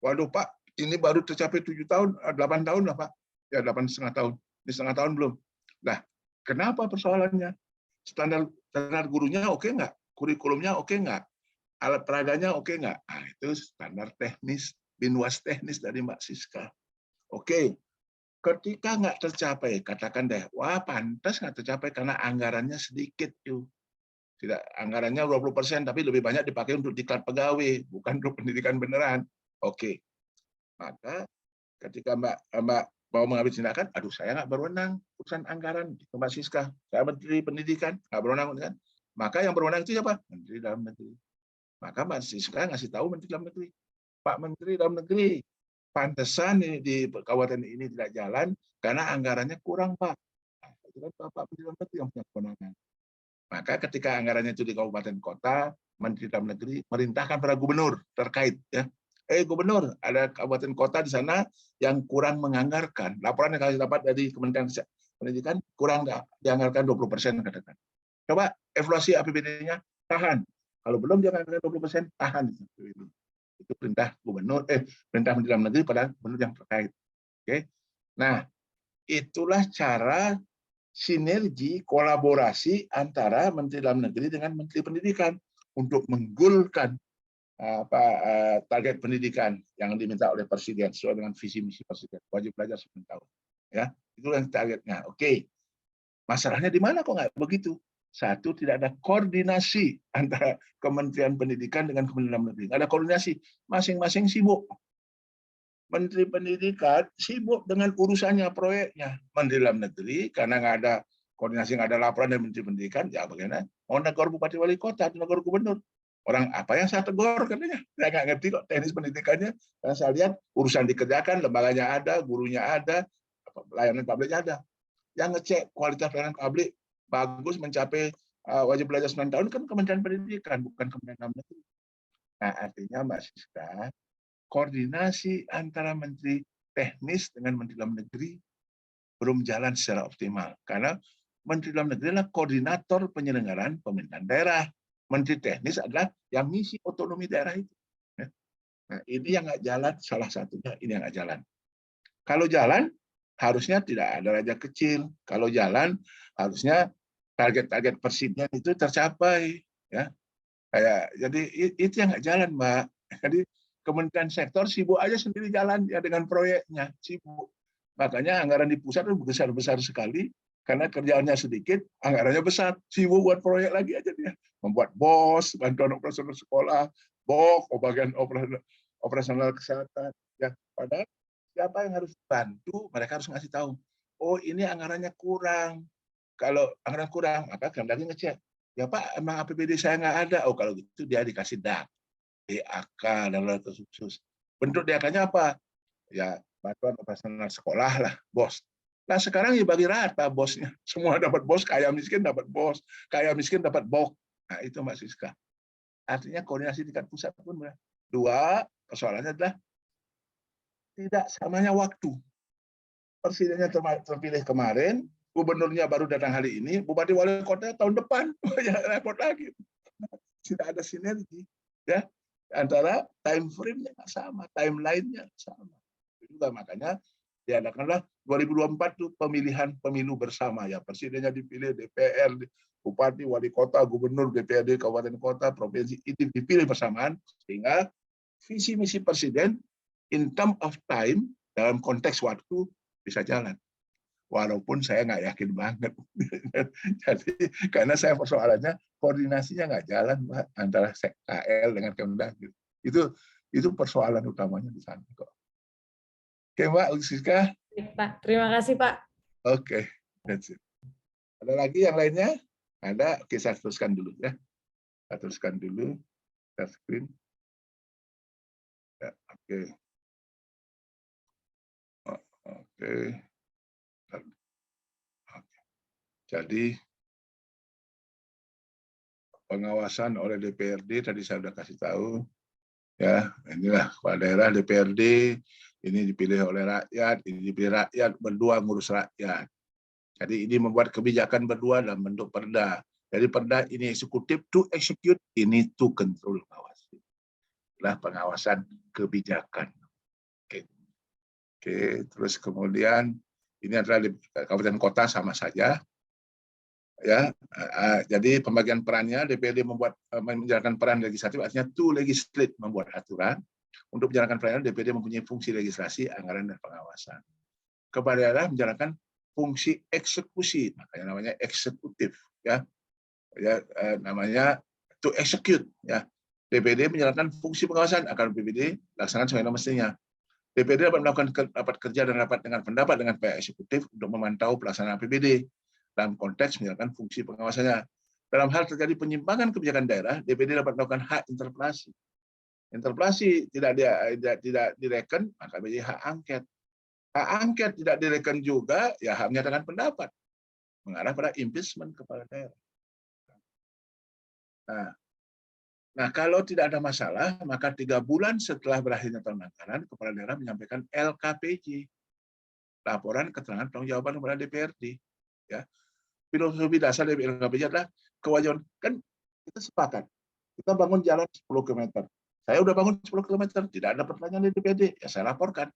Waduh Pak, ini baru tercapai 7 tahun, 8 tahun lah Pak. Ya 8,5 tahun. Ini setengah tahun belum. Nah, kenapa persoalannya? Standar gurunya oke nggak? Kurikulumnya oke nggak? Alat peraganya oke nggak? Nah, itu standar teknis, binwas teknis dari Mbak Siska. Oke, ketika nggak tercapai, katakan deh, wah pantas nggak tercapai karena anggarannya sedikit. Tidak, anggarannya 20%, tapi lebih banyak dipakai untuk diklat pegawai, bukan untuk pendidikan beneran. Oke, maka ketika Mbak mau mengambil tindakan, aduh saya nggak berwenang urusan anggaran, Mbak Siska, saya Menteri Pendidikan, nggak berwenang kan? Maka yang berwenang itu siapa? Menteri Dalam Negeri. Maka Mbak Siska ngasih tahu Menteri Dalam Negeri, Pak Menteri Dalam Negeri, pantesan di kabupaten ini tidak jalan karena anggarannya kurang Pak. Nah, itu kan Bapak Menteri Dalam Negeri yang punya kewenangan. Maka ketika anggarannya itu di kabupaten kota, Menteri Dalam Negeri merintahkan pada gubernur terkait ya. Gubernur, ada kabupaten kota di sana yang kurang menganggarkan. Laporan yang kami dapat dari Kementerian Pendidikan kurang dianggarkan 20% katakan. Coba evaluasi APBD-nya, tahan. Kalau belum dianggarkan 20%, tahan. Itu perintah gubernur, perintah Menteri Dalam Negeri pada gubernur yang terkait. Oke. Nah, itulah cara sinergi kolaborasi antara Menteri Dalam Negeri dengan Menteri Pendidikan untuk menggulkan target pendidikan yang diminta oleh Presiden sesuai dengan visi misi Presiden, wajib belajar 9 tahun. Ya, itu yang targetnya. Oke. Masalahnya di mana kok nggak begitu? Satu, tidak ada koordinasi antara Kementerian Pendidikan dengan Kementerian Dalam Negeri. Nggak ada koordinasi, masing-masing sibuk. Menteri Pendidikan sibuk dengan urusannya, proyeknya. Menteri Dalam Negeri, karena nggak ada koordinasi, nggak ada laporan dari Menteri Pendidikan, ya bagaimana? Mau negur Bupati Wali Kota, negur Gubernur. Orang apa yang saya tegur katanya? Saya nggak ngerti kok teknis pendidikannya. Karena saya lihat urusan dikerjakan, lembaganya ada, gurunya ada, pelayanan publiknya ada. Yang ngecek kualitas pelayanan publik bagus mencapai wajib belajar 9 tahun kan Kementerian Pendidikan, bukan Kementerian Dalam Negeri. Nah, artinya Mbak Siska, koordinasi antara Menteri Teknis dengan Menteri Dalam Negeri belum jalan secara optimal. Karena Menteri Dalam Negeri adalah koordinator penyelenggaraan pemerintahan daerah. Menteri Teknis adalah yang misi otonomi daerah itu. Nah, ini yang nggak jalan, salah satunya ini yang nggak jalan. Kalau jalan, harusnya tidak ada raja kecil. Kalau jalan, harusnya target-target presiden itu tercapai. Ya, jadi itu yang nggak jalan, Mbak. Jadi Kementerian Sektor sibuk aja sendiri jalan ya dengan proyeknya, sibuk. Makanya anggaran di pusat itu besar-besar sekali, karena kerjaannya sedikit, anggarannya besar. Sibuk buat proyek lagi aja dia. Membuat BOS, bantuan operasional sekolah, BOK, bagian operasional kesehatan. Ya, padahal siapa yang harus bantu, mereka harus ngasih tahu. Oh, ini anggarannya kurang. Kalau anggaran kurang, maka Kemdagri ngecek. Ya Pak, emang APBD saya nggak ada. Oh, kalau gitu dia dikasih DAK, DAK, dan lain khusus. Bentuk DAK-nya apa? Ya, bantuan operasional sekolah lah, BOS. Nah, sekarang ya bagi rata bosnya. Semua dapat BOS, kaya miskin dapat BOS, kaya miskin dapat BOK. Nah, itu Mbak Siska. Artinya koordinasi tingkat pusat pun benar. Dua, persoalannya adalah tidak samanya waktu. Presidennya terpilih kemarin, gubernurnya baru datang hari ini, bupati wali kota tahun depan. Ya, repot lagi. Tidak ada sinergi. Ya, antara time frame-nya nggak sama, timeline-nya sama. Juga makanya diadakanlah 2024 itu pemilihan pemilu bersama, ya presidennya dipilih, DPR, bupati, wali kota, gubernur, DPRD, kabupaten kota, provinsi itu dipilih bersamaan, sehingga visi misi presiden in term of time, dalam konteks waktu bisa jalan. Walaupun saya nggak yakin banget. Jadi karena saya persoalannya koordinasinya nggak jalan, Mbak, antara KL dengan Kemdagri. Itu persoalan utamanya di sana kok. Oke, Mbak Siska. Pak, terima kasih Pak. Oke, that's it. Ada lagi yang lainnya? Ada? Oke, saya teruskan dulu ya. Saya teruskan dulu. Share screen. Ya, oke. Oke. Jadi pengawasan oleh DPRD tadi saya sudah kasih tahu. Ya, inilah kepala daerah DPRD, ini dipilih oleh rakyat, ini dipilih rakyat, berdua ngurus rakyat. Jadi ini membuat kebijakan berdua dalam bentuk perda. Jadi perda ini eksekutif to execute, ini to control, ngawasi. Itulah pengawasan kebijakan. Oke, terus kemudian ini adalah di kabupaten kota sama saja. Ya, jadi pembagian perannya DPRD menjalankan peran legislatif, artinya to legislate, membuat aturan. Untuk menjalankan perannya DPRD mempunyai fungsi legislasi, anggaran, dan pengawasan. Kepala daerah menjalankan fungsi eksekusi, makanya namanya eksekutif, ya, namanya to execute, ya. DPRD menjalankan fungsi pengawasan agar BPD laksanakan sebagaimana mestinya. DPRD dapat melakukan rapat kerja dan rapat dengan pendapat dengan pihak eksekutif untuk memantau pelaksanaan APBD dalam konteks menjalankan fungsi pengawasannya. Dalam hal terjadi penyimpangan kebijakan daerah, DPRD dapat melakukan hak interpelasi. Interpelasi tidak direken, maka menjadi hak angket. Hak angket tidak direken juga, ya hak menyatakan pendapat, mengarah pada impeachment kepala daerah. Nah, kalau tidak ada masalah, maka 3 bulan setelah berakhirnya tahun anggaran, kepala daerah menyampaikan LKPJ, laporan keterangan pertanggungjawaban kepada DPRD. Ya, filosofi dasar dari LKPJ adalah kewajiban. Kan kita sepakat, kita bangun jalan 10 km. Saya udah bangun 10 km, tidak ada pertanyaan dari DPRD, ya saya laporkan.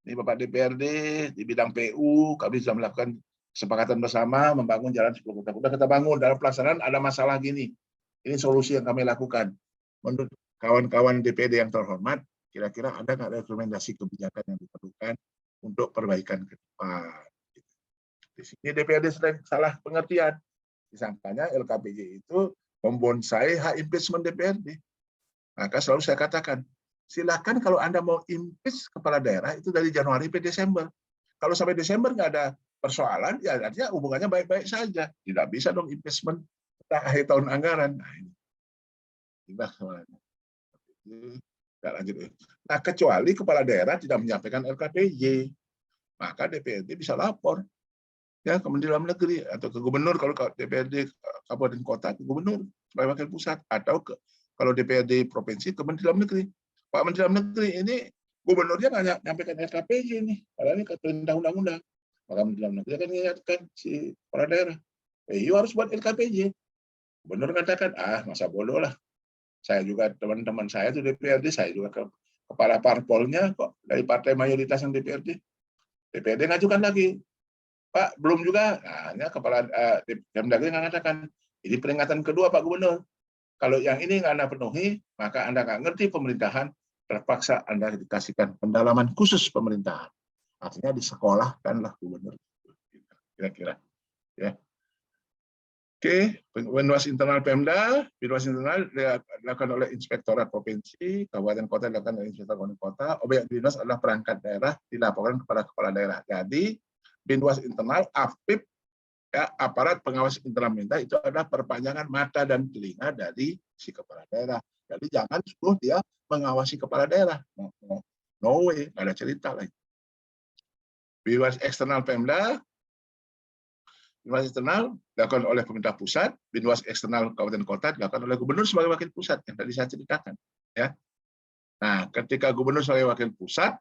Ini Bapak DPRD di bidang PU, kami sudah melakukan kesepakatan bersama membangun jalan 10 km. Udah kita bangun, dalam pelaksanaan ada masalah gini. Ini solusi yang kami lakukan. Menurut kawan-kawan DPRD yang terhormat, kira-kira ada nggak rekomendasi kebijakan yang diperlukan untuk perbaikan ke depan? Di sini DPRD sedang salah pengertian. Disangkanya LKPJ itu membonsai hak impeachment DPRD. Maka selalu saya katakan, silakan kalau Anda mau impeach kepala daerah itu dari Januari sampai Desember. Kalau sampai Desember nggak ada persoalan, ya artinya hubungannya baik-baik saja. Tidak bisa dong impeachment akhir tahun anggaran. Nah, ini. Nggak lanjut. Nah, kecuali kepala daerah tidak menyampaikan LKPJ, maka DPRD bisa lapor ya ke Menteri Dalam Negeri atau ke gubernur, kalau DPRD kabupaten kota ke gubernur sebagai wakil pusat, atau kalau DPRD provinsi ke Menteri Dalam Negeri. Pak Menteri Dalam Negeri ini gubernurnya nggak menyampaikan LKPJ ini, padahal ini perintah undang-undang. Maka Menteri Dalam Negeri akan mengingatkan si kepala daerah, you harus buat LKPJ. Gubernur katakan, masa bodoh lah. Saya juga, teman-teman saya itu DPRD, saya juga kepala parpolnya kok dari partai mayoritas yang DPRD. DPRD ngajukan lagi, Pak belum juga. Nah, kepala Kemdagri mengatakan, ini peringatan kedua Pak Gubernur. Kalau yang ini nggak Anda penuhi, maka Anda nggak ngerti pemerintahan, terpaksa Anda dikasihkan pendalaman khusus pemerintahan artinya disekolahkanlah gubernur. Kira-kira. Ya. Oke, pengawas internal Pemda, pengawas internal dilakukan oleh Inspektorat Provinsi, Kabupaten Kota dilakukan oleh Inspektorat Kabupaten Kota. Objek dinas adalah perangkat daerah dilaporkan kepada kepala daerah. Jadi, pengawas internal, AFIP, ya, aparat pengawas internal pemerintah itu adalah perpanjangan mata dan telinga dari si kepala daerah. Jadi jangan suruh dia mengawasi kepala daerah. No way, nggak ada cerita lagi. Pengawas eksternal Pemda, pengawas eksternal dilakukan oleh pemerintah pusat, pengawas eksternal kabupaten kota dilakukan oleh gubernur sebagai wakil pusat yang tadi saya ceritakan. Ya. Nah, ketika gubernur sebagai wakil pusat,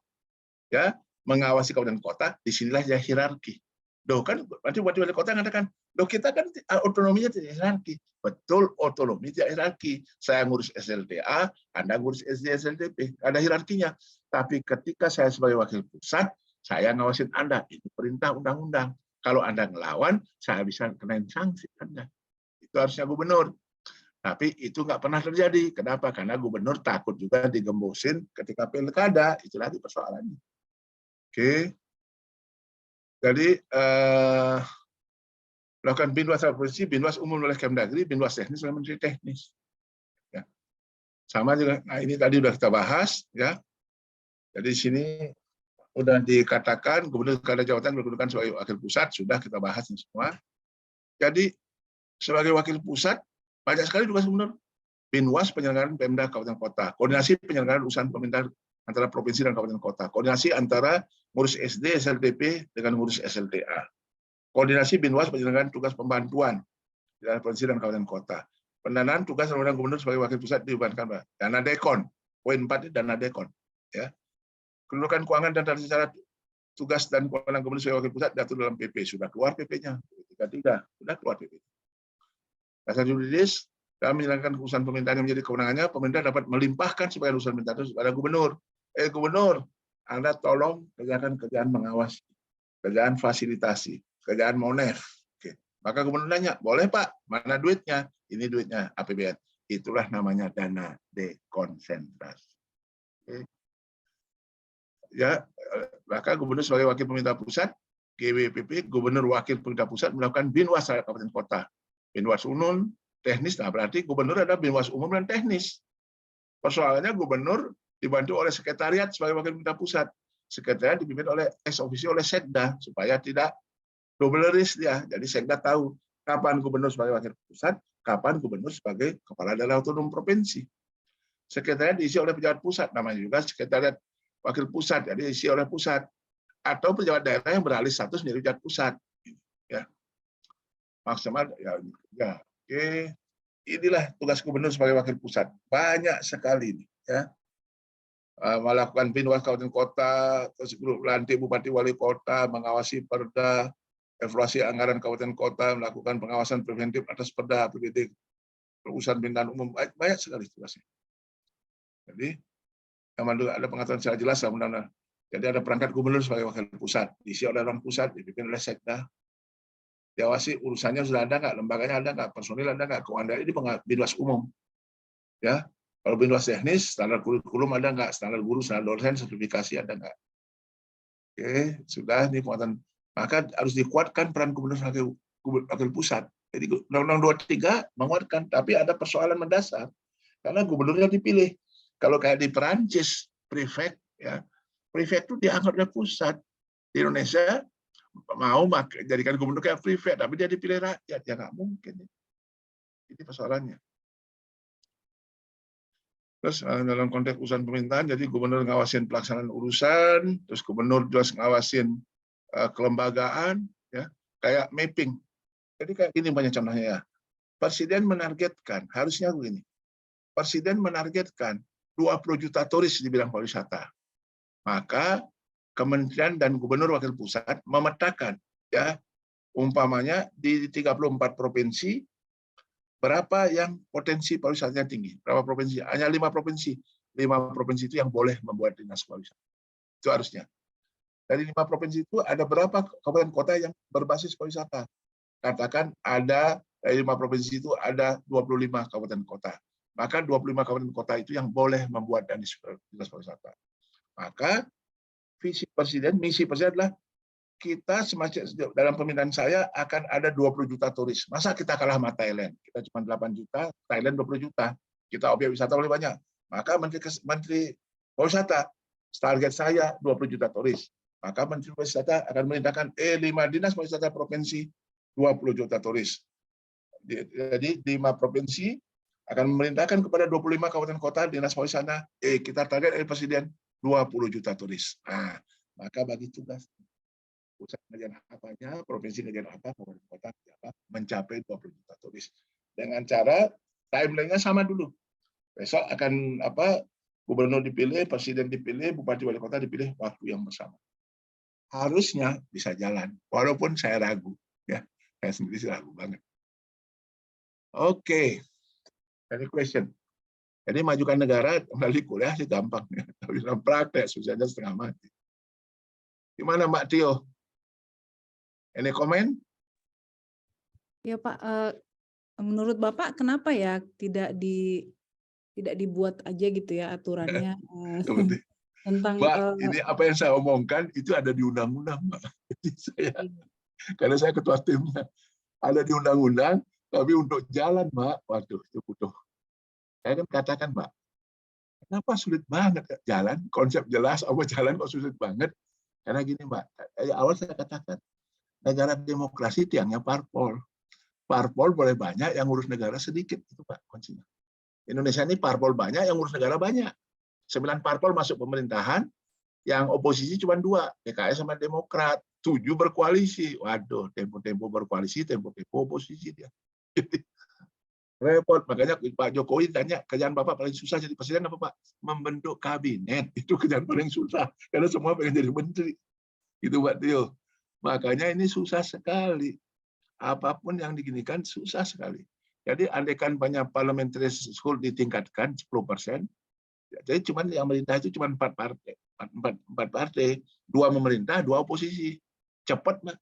ya mengawasi kabupaten kota, disinilah ya hierarki. Doh kan nanti wali kota mengatakan, doh kita kan otonominya tidak hierarki. Betul, otonomi tidak hierarki. Saya ngurus SLTA, Anda ngurus SLTP, ada hierarkinya. Tapi ketika saya sebagai wakil pusat, saya ngawasin Anda, itu perintah undang-undang. Kalau Anda ngelawan, saya bisa kenain sanksi Anda. Itu harusnya gubernur. Tapi itu nggak pernah terjadi. Kenapa? Karena gubernur takut juga digembosin ketika pilkada. Itu lagi persoalannya. Oke. Jadi, melakukan binwas provinsi, binwas umum oleh Kemdagri, binwas teknis oleh Menteri Teknis. Ya. Sama juga, nah ini tadi sudah kita bahas. Ya. Jadi di sini sudah dikatakan gubernur kada jabatan berkedudukan sebagai wakil pusat, sudah kita bahas ini semua. Jadi sebagai wakil pusat banyak sekali tugas gubernur. Binwas penyelenggaraan Pemda kabupaten kota, koordinasi penyelenggaraan urusan pemerintah antara provinsi dan kabupaten kota, koordinasi antara ngurus SD SLTP dengan ngurus SLTA, koordinasi Binwas penyelenggaraan tugas pembantuan di dalam provinsi dan kabupaten kota, pendanaan tugas undang gubernur sebagai wakil pusat dibebankan dana dekon, poin 4 itu dana dekon, ya. Kedudukan keuangan dan tata cara tugas dan kewenangan gubernur sebagai wakil pusat diatur dalam PP. Sudah keluar PP-nya. 33 sudah keluar PP. Dasar yuridis dalam menjalankan urusan pemerintahan yang menjadi kewenangannya, pemerintah dapat melimpahkan sebagai urusan pemerintahan kepada gubernur. Gubernur, Anda tolong kerjakan kerjaan mengawasi, kerjaan fasilitasi, kerjaan monef. Oke. Maka gubernur nanya, boleh Pak, mana duitnya? Ini duitnya APBN. Itulah namanya dana dekonsentrasi. Oke. Ya, maka gubernur sebagai wakil pemerintah pusat, GWPP, gubernur wakil pemerintah pusat melakukan binwas kabupaten kota. Binwas umum, teknis, nah berarti gubernur ada binwas umum dan teknis. Persoalannya gubernur dibantu oleh sekretariat sebagai wakil pemerintah pusat. Sekretariat dipimpin oleh ex officio oleh Sekda supaya tidak double risk dia. Jadi Sekda tahu kapan gubernur sebagai wakil pusat, kapan gubernur sebagai kepala daerah otonom provinsi. Sekretariat diisi oleh pejabat pusat, namanya juga sekretariat wakil pusat, jadi diisi oleh pusat, atau pejabat daerah yang beralih status menjadi pejabat pusat. Ya. Maksimal ya. Oke. Inilah tugas gubernur sebagai wakil pusat. Banyak sekali ini, ya. Melakukan binwas kabupaten kota, terus lantik bupati wali kota, mengawasi perda, evaluasi anggaran kabupaten kota, melakukan pengawasan preventif atas perda, APBD, urusan pemerintahan umum, banyak sekali tugasnya. Jadi ada pengaturan secara jelas dalam undang-undang. Jadi ada perangkat gubernur sebagai wakil pusat, diisi oleh orang pusat, dipimpin oleh Sekda. Diawasi urusannya sudah ada nggak, lembaganya ada nggak, personil ada nggak, keuangan ini binwas umum. Ya, kalau binwas teknis, standar kurikulum ada nggak, standar guru, standar dosen, sertifikasi ada nggak. Oke, sudah ini penguatan. Maka harus dikuatkan peran gubernur sebagai wakil pusat. Jadi Undang-Undang 23 menguatkan, tapi ada persoalan mendasar karena gubernurnya dipilih. Kalau kayak di Perancis, prefek, ya, prefek itu diangkat oleh pusat. Di Indonesia mau jadikan gubernur kayak prefek, tapi dia dipilih rakyat, ya nggak mungkin. Ini persoalannya. Terus dalam konteks urusan pemerintahan, jadi gubernur ngawasin pelaksanaan urusan, terus gubernur juga ngawasin kelembagaan, ya, kayak mapping. Jadi kayak gini banyak contohnya ya. Presiden menargetkan, harusnya begini. Presiden menargetkan 20 juta turis di bidang pariwisata. Maka kementerian dan gubernur wakil pusat memetakan, ya, umpamanya di 34 provinsi berapa yang potensi pariwisatanya tinggi, berapa provinsi? Hanya 5 provinsi. 5 provinsi itu yang boleh membuat dinas pariwisata. Itu harusnya. Dari 5 provinsi itu ada berapa kabupaten kota yang berbasis pariwisata? Katakan ada dari 5 provinsi itu ada 25 kabupaten kota. Maka 25 kabupaten kota itu yang boleh membuat dinas pariwisata. Maka visi presiden, misi presiden adalah kita semacam dalam pemerintahan saya akan ada 20 juta turis. Masa kita kalah sama Thailand? Kita cuma 8 juta, Thailand 20 juta. Kita objek wisata lebih banyak. Maka Menteri Pariwisata, target saya 20 juta turis. Maka Menteri Pariwisata akan merintahkan 5 dinas pariwisata provinsi 20 juta turis. Jadi 5 provinsi akan memerintahkan kepada 25 kabupaten kota dinas pariwisata, kita target presiden 20 juta turis. Nah, maka bagi tugas pusat ngerjain apanya, provinsi ngerjain apa, kabupaten kota apa, mencapai 20 juta turis. Dengan cara timeline-nya sama dulu. Besok akan gubernur dipilih, presiden dipilih, bupati wali kota dipilih waktu yang bersama. Harusnya bisa jalan, walaupun saya ragu. Ya, saya sendiri sih ragu banget. Oke, any question? Jadi majukan negara melalui kuliah sih gampang, ya. Tapi dalam praktek susahnya setengah mati. Gimana Mbak Tio? Any komen? Ya Pak, menurut Bapak kenapa ya tidak dibuat aja gitu ya aturannya tentang Mbak, ini apa yang saya omongkan itu ada di undang-undang, Mbak. Jadi karena saya ketua timnya, ada di undang-undang, tapi untuk jalan, Mbak, waduh, itu butuh. Saya kan katakan, Mbak, kenapa sulit banget jalan, konsep jelas, apa jalan kok sulit banget? Karena gini, Mbak, awal saya katakan, negara demokrasi tiangnya parpol. Parpol boleh banyak, yang ngurus negara sedikit, itu Pak kuncinya. Indonesia ini parpol banyak, yang ngurus negara banyak. 9 parpol masuk pemerintahan, yang oposisi cuma 2, PKS sama Demokrat. 7 berkoalisi. Waduh, tempo-tempo berkoalisi, tempo-tempo oposisi dia. Repot, makanya Pak Jokowi tanya, kerjaan Bapak paling susah jadi presiden apa Pak? Membentuk kabinet, itu kerjaan paling susah. Karena semua pengen jadi menteri. Gitu Pak Tio. Makanya ini susah sekali. Apapun yang diginikan susah sekali. Jadi andaikan banyak parliamentary school ditingkatkan 10%, jadi cuman yang merintah itu cuma 4 partai. 4 partai, 2 memerintah, 2 oposisi. Cepat, Mbak.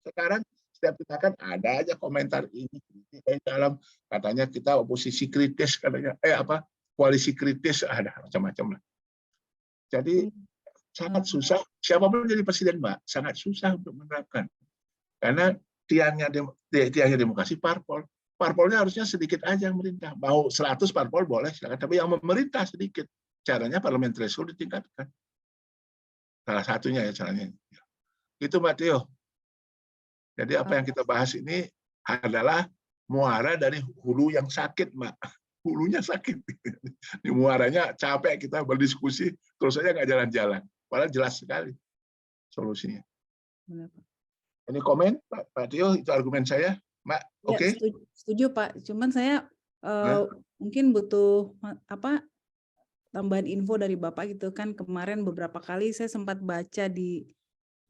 Sekarang setiap kita kan ada aja komentar ini dalam katanya kita oposisi kritis katanya koalisi kritis ada macam-macam lah. Jadi sangat susah siapapun jadi presiden, Mbak, sangat susah untuk menerapkan. Karena tiangnya demokrasi parpol. Parpolnya harusnya sedikit aja yang merintah. Mau 100 parpol boleh, silakan. Tapi yang memerintah sedikit. Caranya parliamentary threshold ditingkatkan. Salah satunya ya caranya. Itu Mbak Tio. Jadi apa yang kita bahas ini adalah muara dari hulu yang sakit, Mbak. Hulunya sakit. Di muaranya capek kita berdiskusi, terus saja nggak jalan-jalan. Padahal jelas sekali solusinya. Benar, Pak. Ini komen, Pak Tio, itu argumen saya, Mbak. Oke? Setuju, Pak. Cuman saya mungkin butuh tambahan info dari Bapak gitu kan. Kemarin beberapa kali saya sempat baca di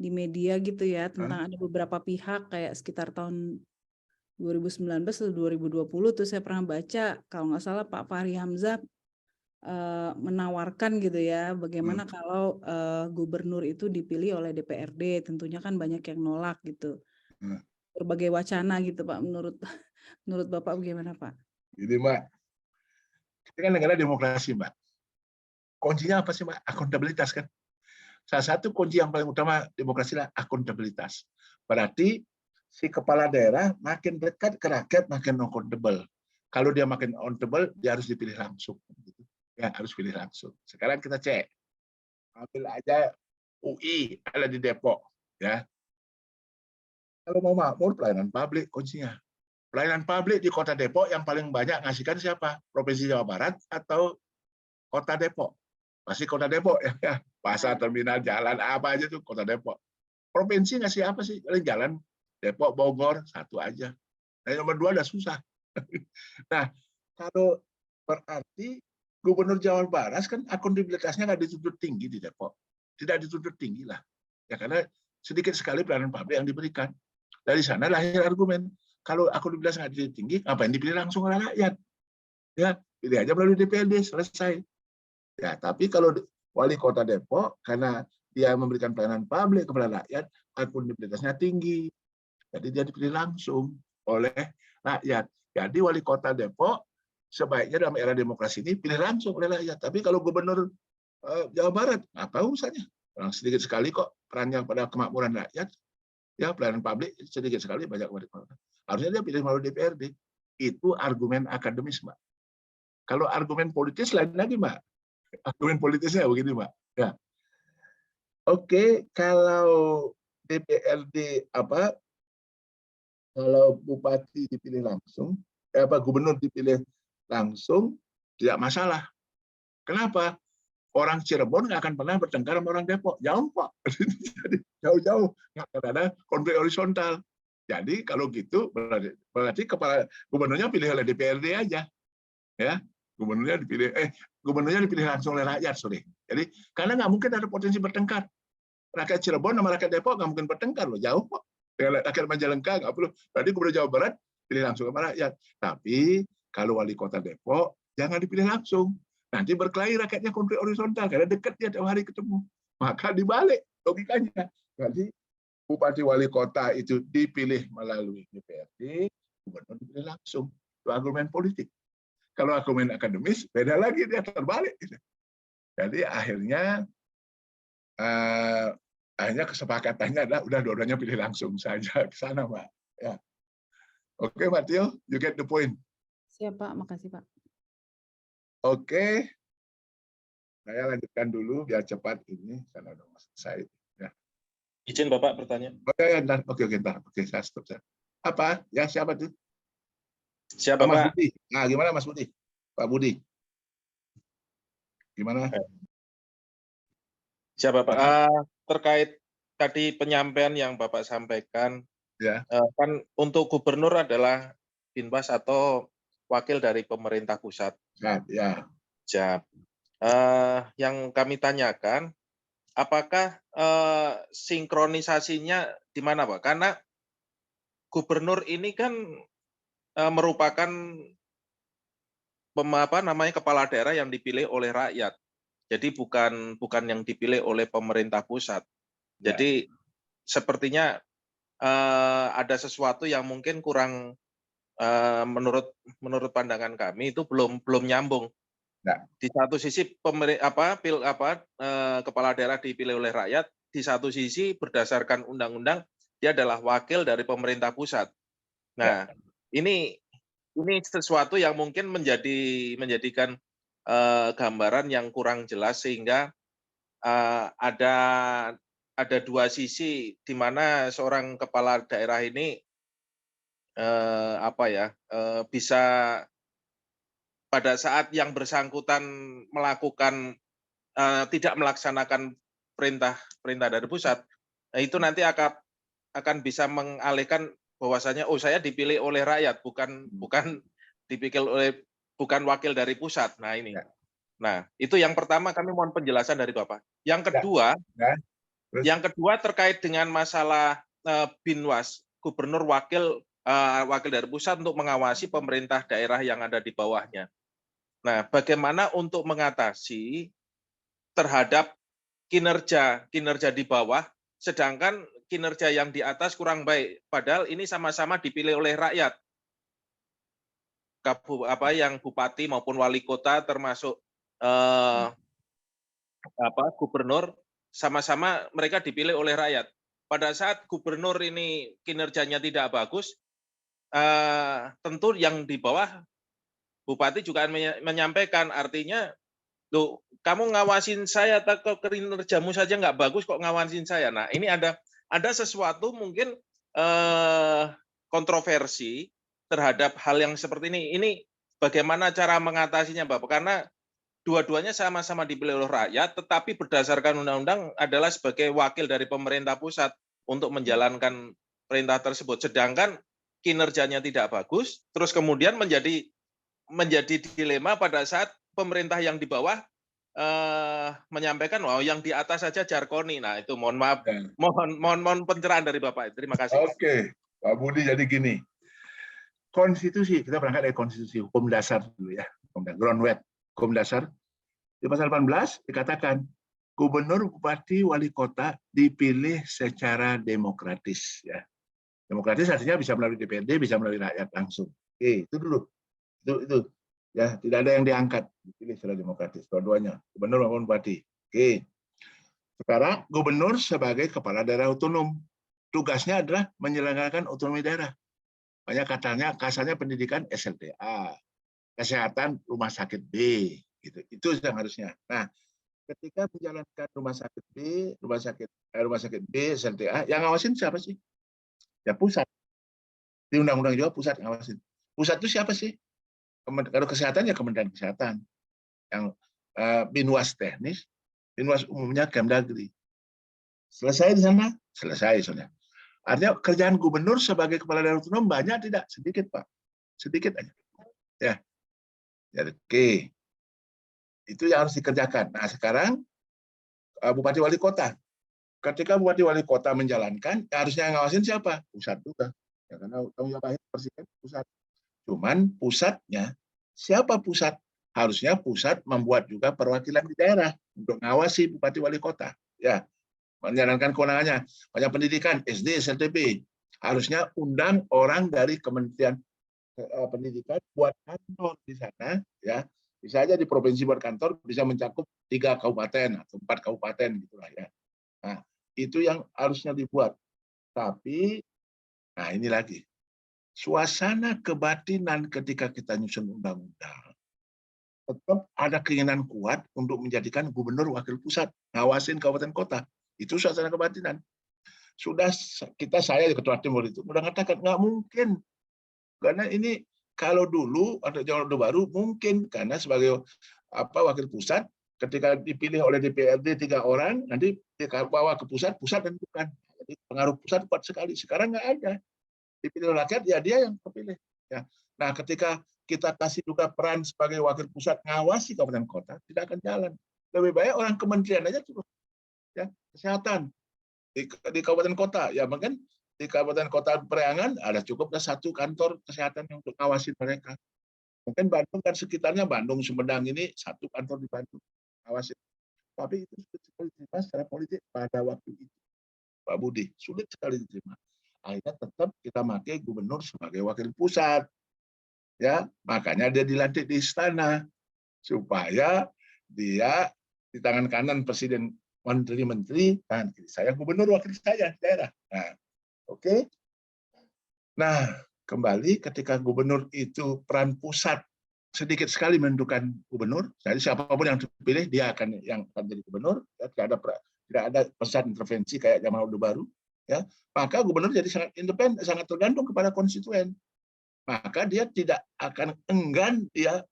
media gitu ya tentang ada beberapa pihak kayak sekitar tahun 2019 atau 2020 tuh saya pernah baca kalau nggak salah Pak Fahri Hamzah menawarkan gitu ya bagaimana kalau gubernur itu dipilih oleh DPRD, tentunya kan banyak yang nolak gitu. Berbagai wacana gitu Pak, menurut Bapak bagaimana Pak? Jadi Mbak, kita kan negara demokrasi Mbak. Kuncinya apa sih Mbak? Akuntabilitas kan. Salah satu kunci yang paling utama demokrasi adalah akuntabilitas. Berarti si kepala daerah makin dekat ke rakyat makin accountable. Kalau dia makin accountable, dia harus dipilih langsung. Ya, harus pilih langsung. Sekarang kita cek. Ambil aja UI ada di Depok, ya. Kalau mau makmur pelayanan publik kuncinya. Pelayanan publik di Kota Depok yang paling banyak ngasihkan siapa? Provinsi Jawa Barat atau Kota Depok? Pasti Kota Depok ya. Pasar, terminal, jalan apa aja tuh Kota Depok. Provinsi ngasih apa sih? Jalan Depok, Bogor satu aja. Nah, nomor 2 udah susah. Nah, kalau berarti Gubernur Jawa Barat kan akuntabilitasnya nggak dituntut tinggi di Depok. Tidak dituntut tinggi lah. Ya karena sedikit sekali pelayanan publik yang diberikan. Dari sana lahir argumen. Kalau akuntabilitas nggak dituntut tinggi, ngapain dipilih langsung oleh rakyat? Ya, pilih aja melalui DPRD, selesai. Ya, tapi kalau wali kota Depok, karena dia memberikan pelayanan publik kepada rakyat, akuntabilitasnya tinggi. Jadi dia dipilih langsung oleh rakyat. Jadi wali kota Depok sebaiknya dalam era demokrasi ini pilih langsung oleh rakyat. Tapi kalau gubernur Jawa Barat, apa urusannya? Orang sedikit sekali kok perannya pada kemakmuran rakyat. Ya, pelayanan publik sedikit sekali, banyak kemakmuran. Harusnya dia pilih melalui DPRD. Itu argumen akademis, Mbak. Kalau argumen politis lain lagi, Mbak. Argumen politisnya begini, Mbak. Ya. Oke, kalau DPRD kalau bupati dipilih langsung, gubernur dipilih langsung, tidak masalah. Kenapa? Orang Cirebon nggak akan pernah bertengkar sama orang Depok, jauh Pak. Jadi jauh-jauh, nggak akan ada konflik horizontal. Jadi kalau gitu berarti kepala gubernurnya pilih oleh DPRD aja, ya. Gubernurnya dipilih langsung oleh rakyat, sorry. Jadi karena nggak mungkin ada potensi bertengkar. Rakyat Cirebon sama rakyat Depok nggak mungkin bertengkar loh, jauh kok. Rakyat Majalengka nggak perlu. Berarti gubernur Jawa Barat pilih langsung sama rakyat. Tapi kalau wali kota Depok jangan dipilih langsung. Nanti berkelahi rakyatnya konflik horizontal karena dekat dia tiap hari ketemu. Maka dibalik logikanya. Jadi bupati wali kota itu dipilih melalui DPRD, gubernur dipilih langsung. Itu argumen politik. Kalau argumen akademis beda lagi, dia terbalik. Jadi akhirnya kesepakatannya adalah udah dua-duanya pilih langsung saja ke sana, Mbak. Ya. Oke, Mbak Tio, you get the point. Siap, Pak. Makasih, Pak. Oke. Saya lanjutkan dulu biar cepat ini karena udah selesai. Ya. Izin Bapak pertanyaan. Oke, saya stop. Apa? Ya, siapa tuh? Siapa Mas Pak? Budi. Nah, gimana Mas Budi? Pak Budi. Gimana? Siapa Pak? Terkait tadi penyampaian yang Bapak sampaikan, Ya. Kan untuk gubernur adalah Binwas atau wakil dari pemerintah pusat. Ya. Siap. Yang kami tanyakan, apakah sinkronisasinya di mana, Pak? Karena gubernur ini kan merupakan kepala daerah yang dipilih oleh rakyat. Jadi bukan yang dipilih oleh pemerintah pusat. Jadi sepertinya ada sesuatu yang mungkin kurang menurut pandangan kami itu belum nyambung. Nah. Di satu sisi kepala daerah dipilih oleh rakyat, di satu sisi berdasarkan undang-undang dia adalah wakil dari pemerintah pusat. Nah, ini sesuatu yang mungkin menjadikan gambaran yang kurang jelas sehingga ada dua sisi di mana seorang kepala daerah ini bisa pada saat yang bersangkutan melakukan tidak melaksanakan perintah dari pusat, nah itu nanti akan bisa mengalihkan bahwasanya saya dipilih oleh rakyat, bukan wakil dari pusat. Nah ini. Nah, itu yang pertama, kami mohon penjelasan dari Bapak. Yang kedua terkait dengan masalah Binwas, gubernur wakil dari pusat untuk mengawasi pemerintah daerah yang ada di bawahnya. Nah, bagaimana untuk mengatasi terhadap kinerja di bawah, sedangkan kinerja yang di atas kurang baik, padahal ini sama-sama dipilih oleh rakyat. Yang bupati maupun wali kota termasuk gubernur, sama-sama mereka dipilih oleh rakyat. Pada saat gubernur ini kinerjanya tidak bagus, tentu yang di bawah bupati juga menyampaikan, artinya, loh, kamu ngawasin saya, atau kinerjamu saja nggak bagus kok ngawasin saya. Nah, ini ada sesuatu mungkin kontroversi terhadap hal yang seperti ini. Ini bagaimana cara mengatasinya, Bapak? Karena dua-duanya sama-sama dipilih oleh rakyat, tetapi berdasarkan undang-undang adalah sebagai wakil dari pemerintah pusat untuk menjalankan perintah tersebut. Sedangkan kinerjanya tidak bagus, terus kemudian menjadi dilema pada saat pemerintah yang di bawah menyampaikan, yang di atas saja jarkoni. Nah, itu mohon maaf, mohon pencerahan dari Bapak. Terima kasih. Oke, Pak Budi, jadi gini. Konstitusi, kita berangkat dari konstitusi, hukum dasar dulu ya, groundwork, hukum dasar. Di pasal 18 dikatakan, gubernur, bupati, wali kota dipilih secara demokratis. Ya. Demokratis artinya bisa melalui DPRD, bisa melalui rakyat langsung. Oke, itu dulu. Itu ya, tidak ada yang diangkat, dipilih secara demokratis, dua-duanya, gubernur maupun bupati. Oke. Sekarang gubernur sebagai kepala daerah otonom, tugasnya adalah menyelenggarakan otonomi daerah. Banyak katanya kasarnya pendidikan SLTA, kesehatan rumah sakit B, gitu. Itu yang harusnya. Nah, ketika menjalankan rumah sakit B, rumah sakit B, SLTA, yang ngawasin siapa sih? Ya pusat. Di undang-undang juga pusat ngawasin. Pusat itu siapa sih? Kalau kesehatan ya Kementerian Kesehatan. Yang Binwas teknis, Binwas umumnya Kemdagri. Selesai di sana? Selesai soalnya. Artinya kerjaan gubernur sebagai kepala daerah otonom banyak tidak? Sedikit, Pak. Sedikit aja. Ya. Jadi, oke. Itu yang harus dikerjakan. Nah, sekarang Bupati Wali Kota. Ketika Bupati Wali Kota menjalankan, harusnya ngawasin siapa? Pusat juga. Ya, karena tanggung jawab akhir presiden pusat. Cuman pusatnya, siapa pusat? Harusnya pusat membuat juga perwakilan di daerah untuk ngawasi Bupati Wali Kota. Ya, menjalankan kewenangannya. Banyak pendidikan, SD, SLTP. Harusnya undang orang dari Kementerian Pendidikan buat kantor di sana. Ya, bisa aja di provinsi buat kantor, bisa mencakup 3 kabupaten atau 4 kabupaten gitulah ya. Nah, itu yang harusnya dibuat. Tapi, nah ini lagi. Suasana kebatinan ketika kita nyusun undang-undang, tetap ada keinginan kuat untuk menjadikan gubernur wakil pusat, ngawasin kabupaten kota. Itu suasana kebatinan. Sudah saya ketua tim waktu itu udah mengatakan nggak mungkin, karena ini kalau dulu ada Jawa Baru mungkin karena sebagai wakil pusat ketika dipilih oleh DPRD 3 orang nanti dibawa ke pusat tentukan. Jadi pengaruh pusat kuat sekali. Sekarang nggak ada. Dipilih rakyat ya dia yang terpilih. Ya. Nah ketika kita kasih juga peran sebagai wakil pusat ngawasi kabupaten kota tidak akan jalan. Lebih baik orang kementerian aja cukup. Ya, kesehatan di kabupaten kota ya mungkin di kabupaten kota Periangan ada cukupnya 1 kantor kesehatan untuk ngawasin mereka. Mungkin Bandung kan sekitarnya Bandung Sumedang ini 1 kantor di Bandung ngawasin. Tapi itu sulit sekali diterima secara politik pada waktu itu, Pak Budi, sulit sekali diterima. Akhirnya tetap kita pakai gubernur sebagai wakil pusat, ya makanya dia dilantik di istana supaya dia di tangan kanan presiden menteri-menteri, tangan kiri saya gubernur wakil saya daerah. Nah, oke. Nah, kembali ketika gubernur itu peran pusat sedikit sekali menentukan gubernur. Jadi siapapun yang terpilih dia akan jadi gubernur. Ya, tidak ada pesan intervensi kayak zaman Orde Baru. Ya, maka gubernur jadi sangat independen, sangat tergantung kepada konstituen. Maka dia tidak akan enggan dia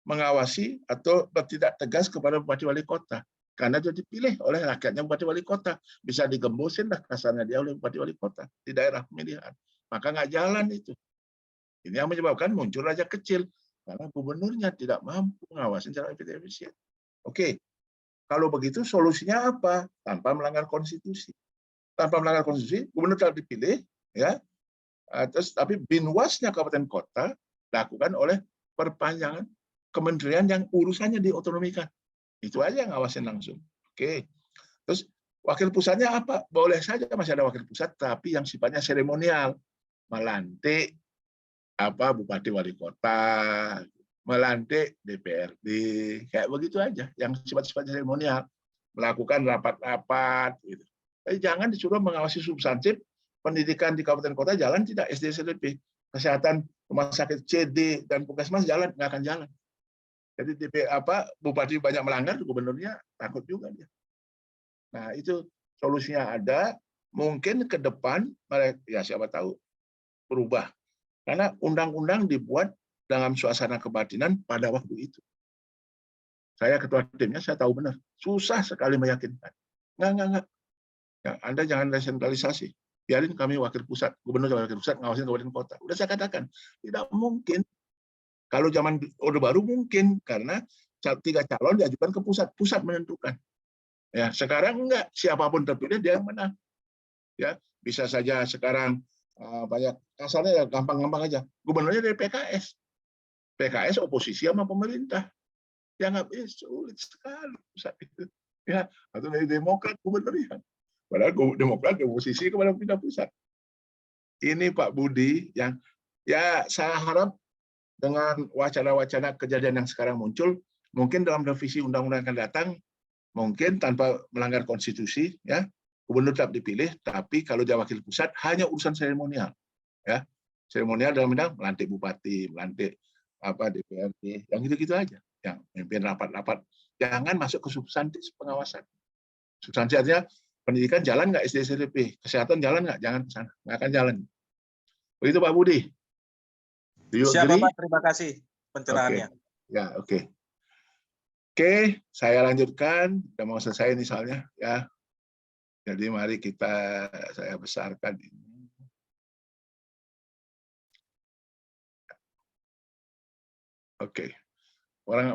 mengawasi atau bertindak tegas kepada bupati wali kota. Karena dia dipilih oleh rakyatnya bupati wali kota. Bisa digembosin lah kasarnya dia oleh bupati wali kota di daerah pemilihan. Maka nggak jalan itu. Ini yang menyebabkan muncul raja kecil. Karena gubernurnya tidak mampu mengawasi secara efisien. Oke, kalau begitu solusinya apa? Tanpa melanggar konstitusi. Tanpa melanggar konstitusi, gubernur telah dipilih, ya. Tapi binwasnya kabupaten kota dilakukan oleh perpanjangan kementerian yang urusannya diotonomikan. Itu aja yang ngawasin langsung. Oke. Terus wakil pusatnya apa? Boleh saja masih ada wakil pusat, tapi yang sifatnya seremonial, melantik bupati wali kota, melantik DPRD, kayak begitu aja. Yang sifat-sifat seremonial, melakukan rapat-rapat, gitu. Tapi jangan disuruh mengawasi substantif pendidikan di kabupaten kota jalan tidak, SD, SMP, kesehatan rumah sakit CD dan puskesmas jalan, nggak akan jalan. Jadi bupati banyak melanggar, gubernurnya takut juga dia. Nah itu solusinya ada, mungkin ke depan ya siapa tahu berubah. Karena undang-undang dibuat dalam suasana kebatinan pada waktu itu. Saya ketua timnya, saya tahu benar. Susah sekali meyakinkan. Enggak. Ya, Anda jangan desentralisasi. Biarin kami wakil pusat, gubernur wakil pusat ngawasin kabupaten kota. Udah saya katakan, tidak mungkin. Kalau zaman Orde Baru mungkin, karena 3 calon diajukan ke pusat menentukan. Ya, sekarang enggak, siapapun terpilih dia yang menang. Ya, bisa saja sekarang banyak kasarnya ya gampang-gampang aja. Gubernurnya dari PKS. PKS oposisi sama pemerintah. Ya nggak bisa, sulit sekali pusat itu. Ya, atau dari Demokrat gubernurnya. Padahal Demokrat oposisi kepada pemerintah pusat. Ini Pak Budi yang ya saya harap dengan wacana-wacana kejadian yang sekarang muncul, mungkin dalam revisi undang-undang yang akan datang mungkin tanpa melanggar konstitusi, ya, gubernur tetap dipilih, tapi kalau dia wakil pusat hanya urusan seremonial, ya, seremonial dalam bidang melantik bupati, melantik DPRD, yang gitu-gitu aja, yang memimpin rapat-rapat, jangan masuk ke substansi pengawasan. Substansi artinya pendidikan jalan nggak SD SMP, kesehatan jalan nggak, jangan ke sana, nggak akan jalan. Begitu Pak Budi. Siap Pak, terima kasih pencerahannya. Ya, oke. Oke, saya lanjutkan. Udah mau selesai nih soalnya, ya. Jadi mari saya besarkan ini. Oke.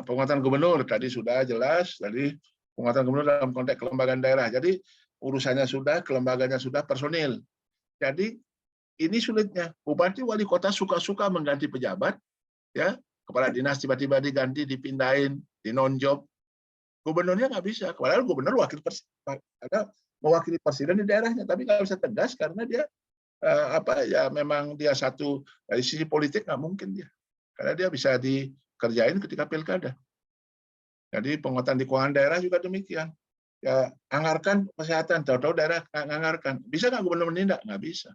Penguatan gubernur tadi sudah jelas. Tadi penguatan gubernur dalam konteks kelembagaan daerah. Jadi urusannya sudah, kelembagaannya sudah, personil. Jadi ini sulitnya. Bupati wali kota suka-suka mengganti pejabat, ya. Kepala dinas tiba-tiba diganti, dipindahin, di non-job. Gubernurnya nggak bisa. Padahal gubernur ada mewakili presiden di daerahnya, tapi nggak bisa tegas karena dia memang dia satu dari sisi politik nggak mungkin dia, karena dia bisa dikerjain ketika pilkada. Jadi penguatan di keuangan daerah juga demikian. Ya, anggarkan kesehatan, tahu-tahu daerah nggak anggarkan. Bisa nggak gubernur menindak? Nggak bisa.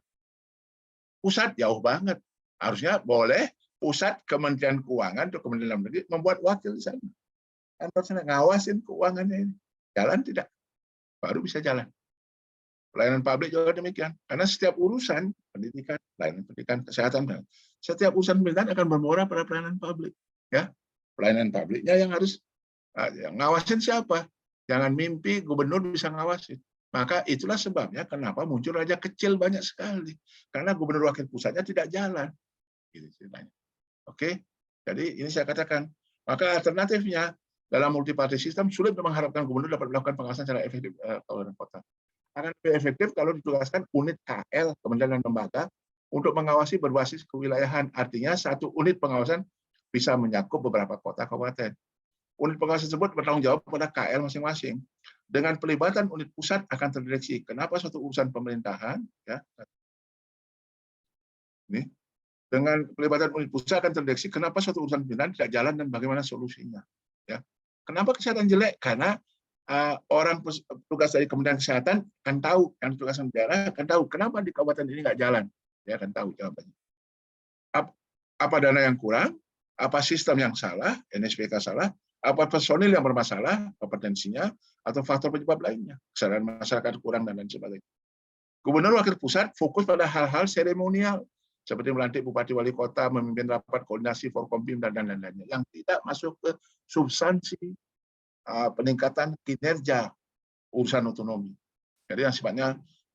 Pusat jauh banget. Harusnya boleh pusat Kementerian Keuangan atau Kementerian Dalam Negeri membuat wakil di sana. Kantor sana ngawasin keuangannya ini. Jalan tidak? Baru bisa jalan. Pelayanan publik juga demikian. Karena setiap urusan pendidikan, pelayanan pendidikan, kesehatan, setiap urusan pemerintahan akan bermuara pada pelayanan publik. Ya, pelayanan publiknya yang harus yang ngawasin siapa? Jangan mimpi gubernur bisa ngawasin. Maka itulah sebabnya kenapa muncul raja kecil banyak sekali. Karena gubernur wakil pusatnya tidak jalan. Gitu ceritanya. Oke, jadi ini saya katakan. Maka alternatifnya dalam multiparty system sulit mengharapkan gubernur dapat melakukan pengawasan secara efektif kabupaten kota. Akan lebih efektif kalau ditugaskan unit KL Kementerian dan Lembaga untuk mengawasi berbasis kewilayahan. Artinya satu unit pengawasan bisa mencakup beberapa kota kabupaten. Unit pengawasan tersebut bertanggung jawab pada KL masing-masing. Dengan pelibatan unit pusat akan terdeteksi kenapa suatu urusan pemerintahan, ya, ini dengan pelibatan unit pusat akan terdeteksi kenapa suatu urusan pemerintahan tidak jalan dan bagaimana solusinya. Ya. Kenapa kesehatan jelek? Karena orang petugas dari Kementerian Kesehatan akan tahu, yang tugasan daerah akan tahu kenapa di kabupaten ini nggak jalan. Dia akan tahu jawabannya. Apa dana yang kurang? Apa sistem yang salah? NSPK salah? Apa personil yang bermasalah? Kompetensinya? Atau faktor penyebab lainnya? Kesadaran masyarakat kurang dan lain sebagainya. Gubernur wakil pusat fokus pada hal-hal seremonial seperti melantik bupati wali kota, memimpin rapat koordinasi Forkompim dan lain-lainnya yang tidak masuk ke substansi peningkatan kinerja urusan otonomi. Jadi yang sifatnya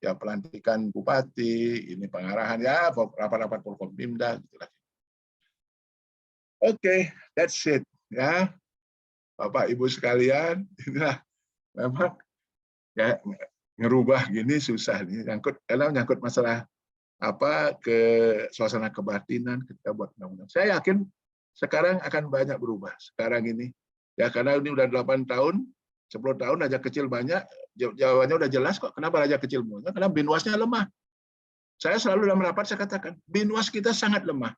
ya pelantikan bupati, ini pengarahan ya rapat-rapat Forkompimda gitu lah. Oke, that's it ya. Bapak Ibu sekalian, inilah memang ya ngerubah gini susah nih, karena menyangkut masalah ke suasana kebatinan ketika buat undang-undang. Saya yakin sekarang akan banyak berubah sekarang ini. Ya karena ini udah 8 tahun, 10 tahun raja kecil banyak, jawabannya udah jelas kok kenapa raja kecil banyak, karena binwasnya lemah. Saya selalu dalam rapat saya katakan, binwas kita sangat lemah.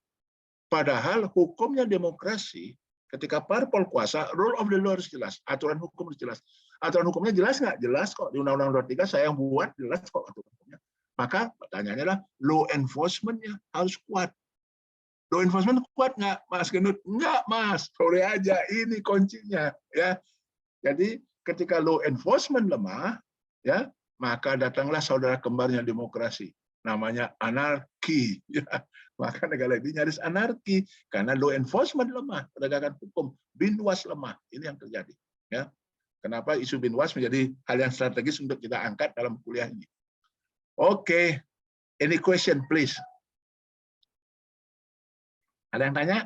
Padahal hukumnya demokrasi, ketika parpol kuasa, rule of the law harus jelas, aturan hukum harus jelas. Aturan hukumnya jelas nggak? Jelas kok, di Undang-Undang 23 saya yang buat, jelas kok aturan hukumnya. Maka pertanyaannya adalah law enforcement-nya harus kuat. Law enforcement kuat nggak, Mas Genut? Nggak, Mas. Sore aja, ini kuncinya. Ya. Jadi ketika law enforcement lemah, ya, maka datanglah saudara kembarnya demokrasi. Namanya anarki. Ya. Maka negara ini nyaris anarki karena law enforcement lemah, penegakan hukum, binwas lemah. Ini yang terjadi. Ya. Kenapa isu binwas menjadi hal yang strategis untuk kita angkat dalam kuliah ini? Oke, any question please? Ada yang tanya?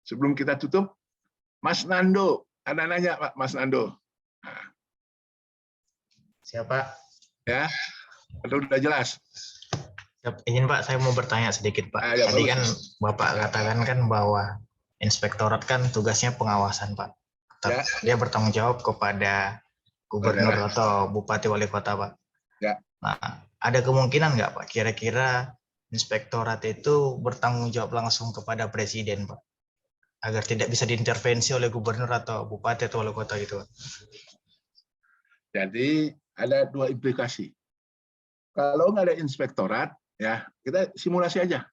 Sebelum kita tutup, Mas Nando, ada nanya Pak, Mas Nando. Nah. Siapa? Ya, udah jelas. Izin Pak, saya mau bertanya sedikit Pak. Tadi kan Bapak katakan kan bahwa inspektorat kan tugasnya pengawasan Pak. Ya. Dia bertanggung jawab kepada gubernur atau bupati wali kota Pak. Ya. Nah, ada kemungkinan nggak Pak, kira-kira inspektorat itu bertanggung jawab langsung kepada presiden Pak, agar tidak bisa diintervensi oleh gubernur atau bupati atau wali kota gitu Pak? Jadi ada dua implikasi. Kalau nggak ada inspektorat, ya kita simulasi aja.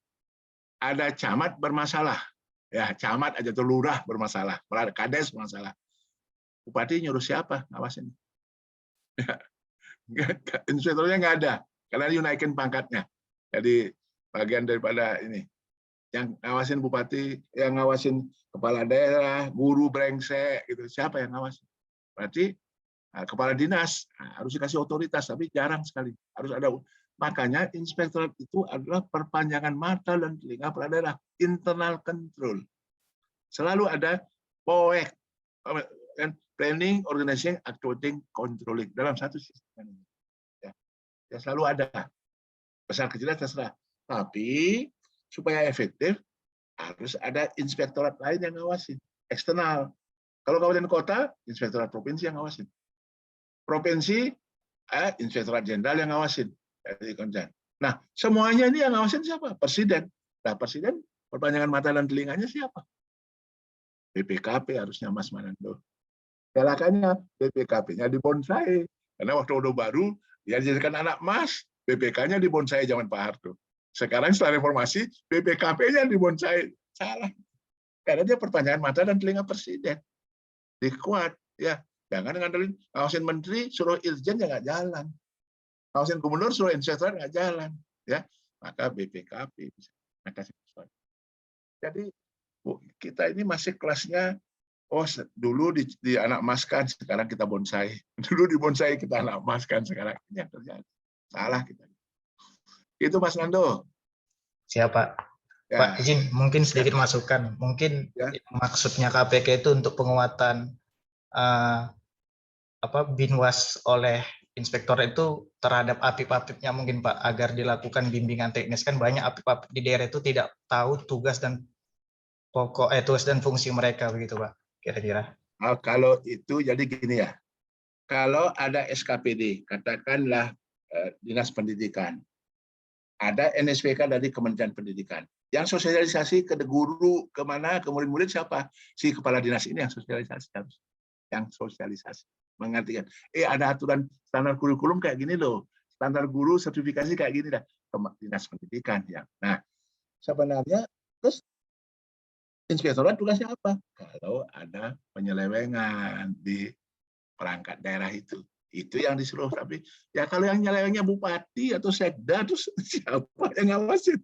Ada camat bermasalah, ya camat aja tuh lurah bermasalah, kades bermasalah. Bupati nyuruh siapa ngawasin? Inspektornya nggak ada, karena dinaikin pangkatnya. Jadi bagian daripada ini, yang ngawasin bupati, yang ngawasin kepala daerah, guru brengsek, gitu. Siapa yang ngawasin? Berarti kepala dinas harus dikasih otoritas, tapi jarang sekali. Harus ada. Makanya inspektorat itu adalah perpanjangan mata dan telinga kepala daerah, internal control. Selalu ada POEK, planning, organizing, actuating, controlling dalam satu sistem. Ya selalu ada. Besar kecilnya terserah. Tapi supaya efektif harus ada inspektorat lain yang ngawasin, eksternal. Kalau kabupaten kota, inspektorat provinsi yang ngawasin. Provinsi, inspektorat jenderal yang ngawasin. Nah, semuanya ini yang ngawasin siapa? Presiden. Nah, presiden perpanjangan mata dan telinganya siapa? BPKP harusnya Mas Manando. Galakannya BPKP-nya dibonsai. Karena waktu Orde Baru, dia dijadikan anak emas, BPK-nya dibonsai zaman Pak Harto. Sekarang setelah reformasi, BPKP-nya dibonsai. Salah. Karena dia perpanjangan mata dan telinga presiden. Dikuat, ya. Jangan ngandelin ngawasin menteri, suruh irjen ya nggak jalan. Ngawasin gubernur, suruh inspektorat nggak jalan. Ya, maka BPKP bisa. Jadi kita ini masih kelasnya, oh dulu di anak emaskan, sekarang kita bonsai. Dulu dibonsai, kita anak emaskan, sekarang ini yang terjadi. Salah kita. Itu Mas Nando. Siapa? Ya. Pak izin mungkin sedikit masukan. Mungkin ya. Maksudnya KPK itu untuk penguatan binwas oleh inspektor itu terhadap apip-apipnya mungkin Pak, agar dilakukan bimbingan teknis. Kan banyak apip-apip di daerah itu tidak tahu tugas dan tugas dan fungsi mereka, begitu Pak, kira-kira. Kalau itu jadi gini ya, kalau ada SKPD, katakanlah Dinas Pendidikan, ada NSPK dari Kementerian Pendidikan, yang sosialisasi ke guru, kemana, ke murid-murid siapa? Si kepala dinas ini yang sosialisasi harus. Yang sosialisasi, mengartikan, ada aturan standar kurikulum kayak gini loh, standar guru sertifikasi kayak gini dah, Dinas Pendidikan ya. Nah, sebenarnya terus inspektorat tugasnya apa? Kalau ada penyelewengan di perangkat daerah itu yang disuruh. Tapi ya kalau yang nyelewengnya bupati atau sekda, terus siapa yang ngawasin?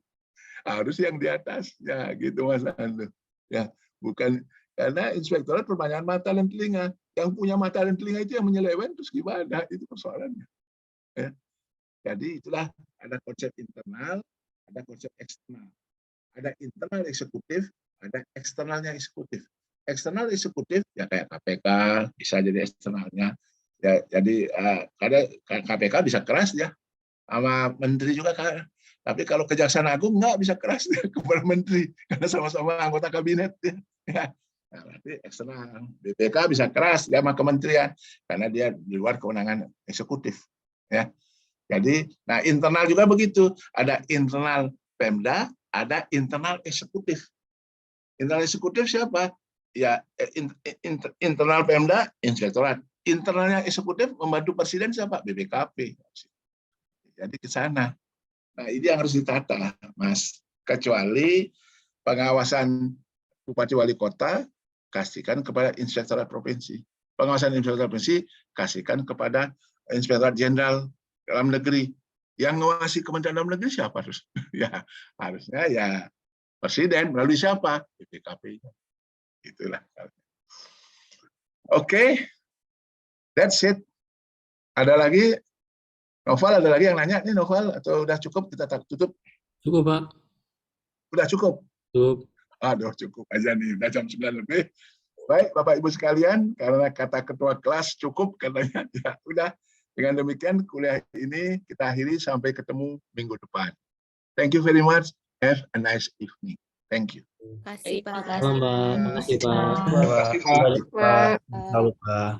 Harus yang di atas, ya gitu Mas Ando. Ya, bukan. Karena inspektorat perpanjangan mata dan telinga. Yang punya mata dan telinga itu yang menyeleweng, terus gimana? Itu persoalannya. Ya. Jadi itulah ada konsep internal, ada konsep eksternal. Ada internal eksekutif, ada eksternalnya eksekutif. Eksternal eksekutif ya kayak KPK bisa jadi eksternalnya. Ya, jadi KPK bisa keras ya, sama menteri juga kan. Tapi kalau Kejaksaan Agung nggak bisa keras ya, kepada menteri karena sama-sama anggota kabinet ya. Nah, berarti eksternal. BPK bisa keras dia sama kementerian karena dia di luar kewenangan eksekutif ya. Jadi nah internal juga begitu, ada internal Pemda, ada internal eksekutif. Internal eksekutif siapa? Ya internal Pemda inspektorat. Internalnya eksekutif membantu presiden siapa? BPKP. Jadi ke sana. Nah, ini yang harus ditata, Mas. Kecuali pengawasan Bupati Wali Kota kasihkan kepada inspektorat provinsi. Pengawasan inspektorat provinsi kasihkan kepada inspektorat jenderal dalam negeri. Yang ngawasi Kementerian Dalam Negeri siapa harus? Ya, harusnya ya presiden melalui siapa? BPKP. Itulah. Oke. That's it. Ada lagi? Novel, ada lagi yang nanya nih Novel? Atau udah cukup kita tutup? Cukup, Pak. Udah cukup? Cukup. Aduh, cukup aja nih, udah jam 9 lebih. Baik, Bapak Ibu sekalian, karena kata ketua kelas cukup, katanya ya udah. Dengan demikian kuliah ini kita akhiri sampai ketemu minggu depan. Thank you very much. Have a nice evening. Thank you. Terima kasih Pak. Terima kasih, Pak. Terima kasih, Pak. Pak.